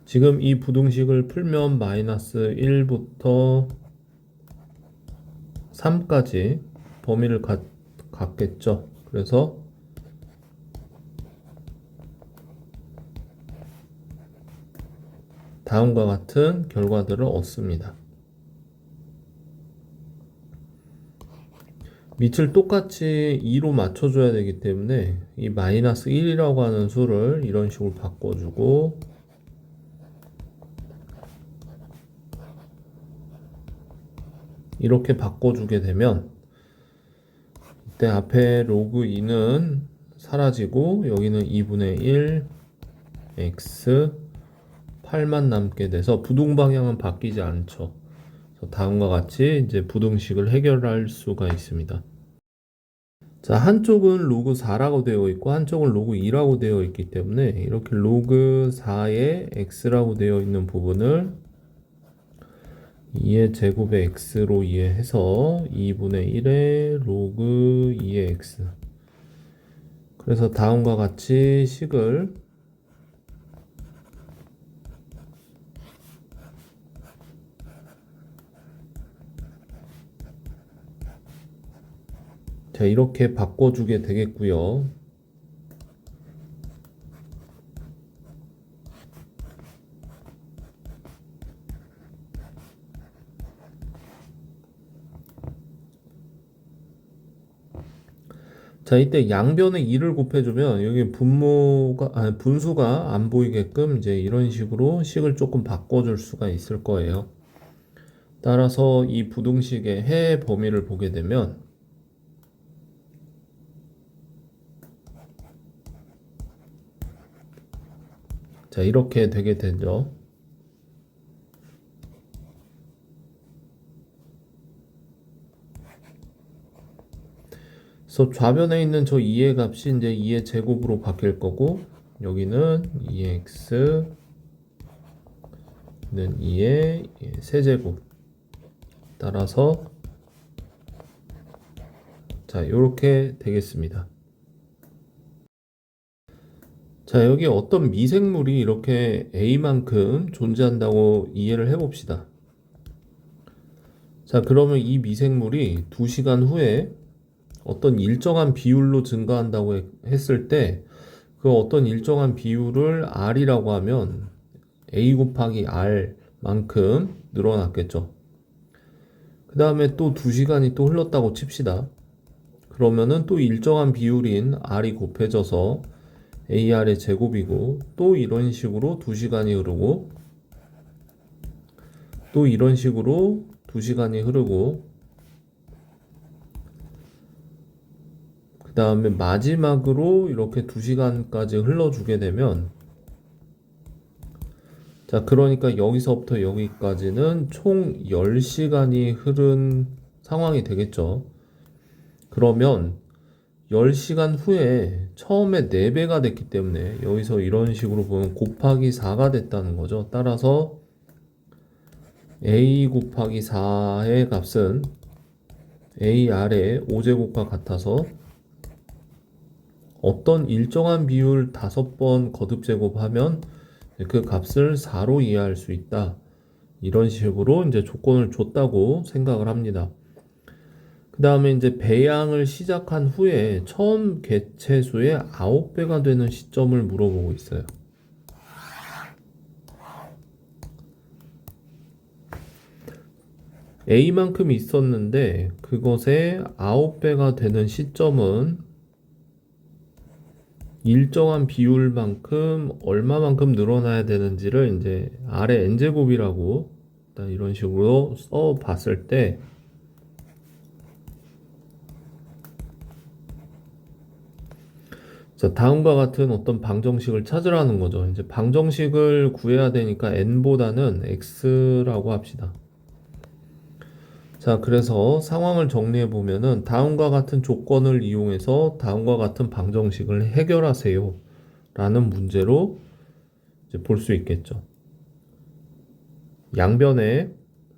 지금 이 부등식을 풀면 마이너스 1부터 3까지 범위를 갖겠죠. 그래서 다음과 같은 결과들을 얻습니다. 밑을 똑같이 2로 맞춰줘야 되기 때문에 이 마이너스 1이라고 하는 수를 이런 식으로 바꿔주고 이렇게 바꿔주게 되면 이때 앞에 로그 2는 사라지고 여기는 2분의 1 x 8만 남게 돼서 부등 방향은 바뀌지 않죠. 다음과 같이 이제 부등식을 해결할 수가 있습니다. 자, 한쪽은 로그 4라고 되어 있고 한쪽은 로그 2라고 되어 있기 때문에 이렇게 로그 4의 x라고 되어 있는 부분을 2의 제곱의 x로 이해해서 2분의 1의 로그 2의 x 그래서 다음과 같이 식을 자, 이렇게 바꿔주게 되겠고요. 자, 이때 양변에 2를 곱해주면 여기 분수가 안 보이게끔 이제 이런 식으로 식을 조금 바꿔줄 수가 있을 거예요. 따라서 이 부등식의 해 범위를 보게 되면 자, 이렇게 되게 되죠. 그래서 좌변에 있는 저 2의 값이 이제 2의 제곱으로 바뀔 거고, 여기는 2x 는 2의 세제곱. 따라서 자, 이렇게 되겠습니다. 자, 여기 어떤 미생물이 이렇게 A만큼 존재한다고 이해를 해봅시다. 자, 그러면 이 미생물이 2시간 후에 어떤 일정한 비율로 증가한다고 했을 때, 그 어떤 일정한 비율을 R이라고 하면 A 곱하기 R만큼 늘어났겠죠. 그 다음에 또 2시간이 또 흘렀다고 칩시다. 그러면은 또 일정한 비율인 R이 곱해져서 AR의 제곱이고, 또 이런 식으로 2시간이 흐르고, 또 이런 식으로 2시간이 흐르고, 그 다음에 마지막으로 이렇게 2시간까지 흘러주게 되면, 자, 그러니까 여기서부터 여기까지는 총 10시간이 흐른 상황이 되겠죠. 그러면 10시간 후에 처음에 4배가 됐기 때문에 여기서 이런 식으로 보면 곱하기 4가 됐다는 거죠. 따라서 a 곱하기 4의 값은 AR의 5제곱과 같아서 어떤 일정한 비율 5번 거듭 제곱하면 그 값을 4로 이해할 수 있다. 이런 식으로 이제 조건을 줬다고 생각을 합니다. 그 다음에 이제 배양을 시작한 후에 처음 개체수의 9배가 되는 시점을 물어보고 있어요. A만큼 있었는데 그것의 9배가 되는 시점은 일정한 비율만큼 얼마만큼 늘어나야 되는지를 이제 R의 n제곱이라고 일단 이런 식으로 써 봤을 때, 자, 다음과 같은 어떤 방정식을 찾으라는 거죠. 이제 방정식을 구해야 되니까 n보다는 x라고 합시다. 자, 그래서 상황을 정리해 보면은 다음과 같은 조건을 이용해서 다음과 같은 방정식을 해결하세요 라는 문제로 이제 볼 수 있겠죠. 양변에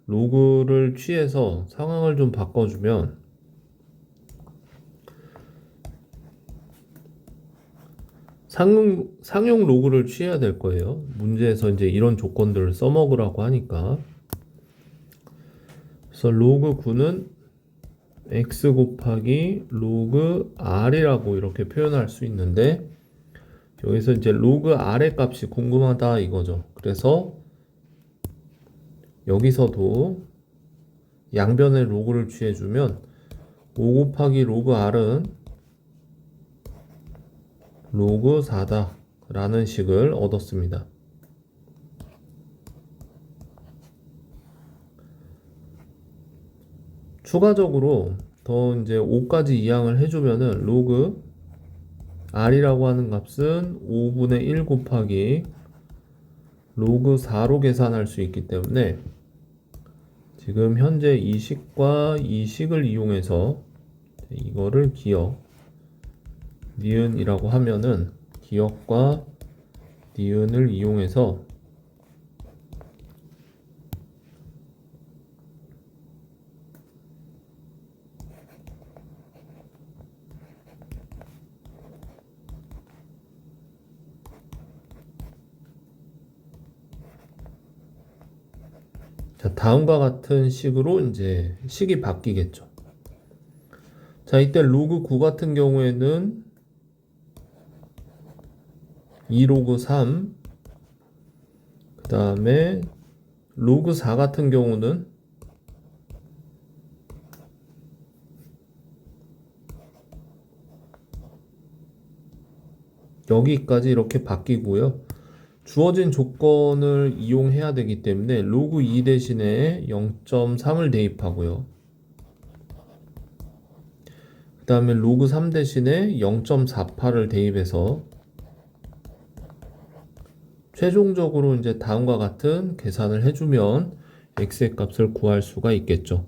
로그를 취해서 상황을 좀 바꿔주면 상용 로그를 취해야 될 거예요. 문제에서 이제 이런 조건들을 써먹으라고 하니까. 그래서 로그 9는 x 곱하기 로그 r이라고 이렇게 표현할 수 있는데, 여기서 이제 로그 r의 값이 궁금하다 이거죠. 그래서 여기서도 양변에 로그를 취해주면 5 곱하기 로그 r은 로그 4다 라는 식을 얻었습니다. 추가적으로 더 이제 5까지 이항을 해주면은 로그 r이라고 하는 값은 5분의 1 곱하기 로그 4로 계산할 수 있기 때문에 지금 현재 이 식과 이 식을 이용해서 이거를 기억 니은이라고 하면은 기억과 니은을 이용해서 자, 다음과 같은 식으로 이제 식이 바뀌겠죠. 자, 이때 로그 9 같은 경우에는 2로그 3, 그 다음에 로그 4 같은 경우는 여기까지 이렇게 바뀌고요. 주어진 조건을 이용해야 되기 때문에 로그 2 대신에 0.3을 대입하고요. 그 다음에 로그 3 대신에 0.48을 대입해서 최종적으로 이제 다음과 같은 계산을 해주면 x의 값을 구할 수가 있겠죠.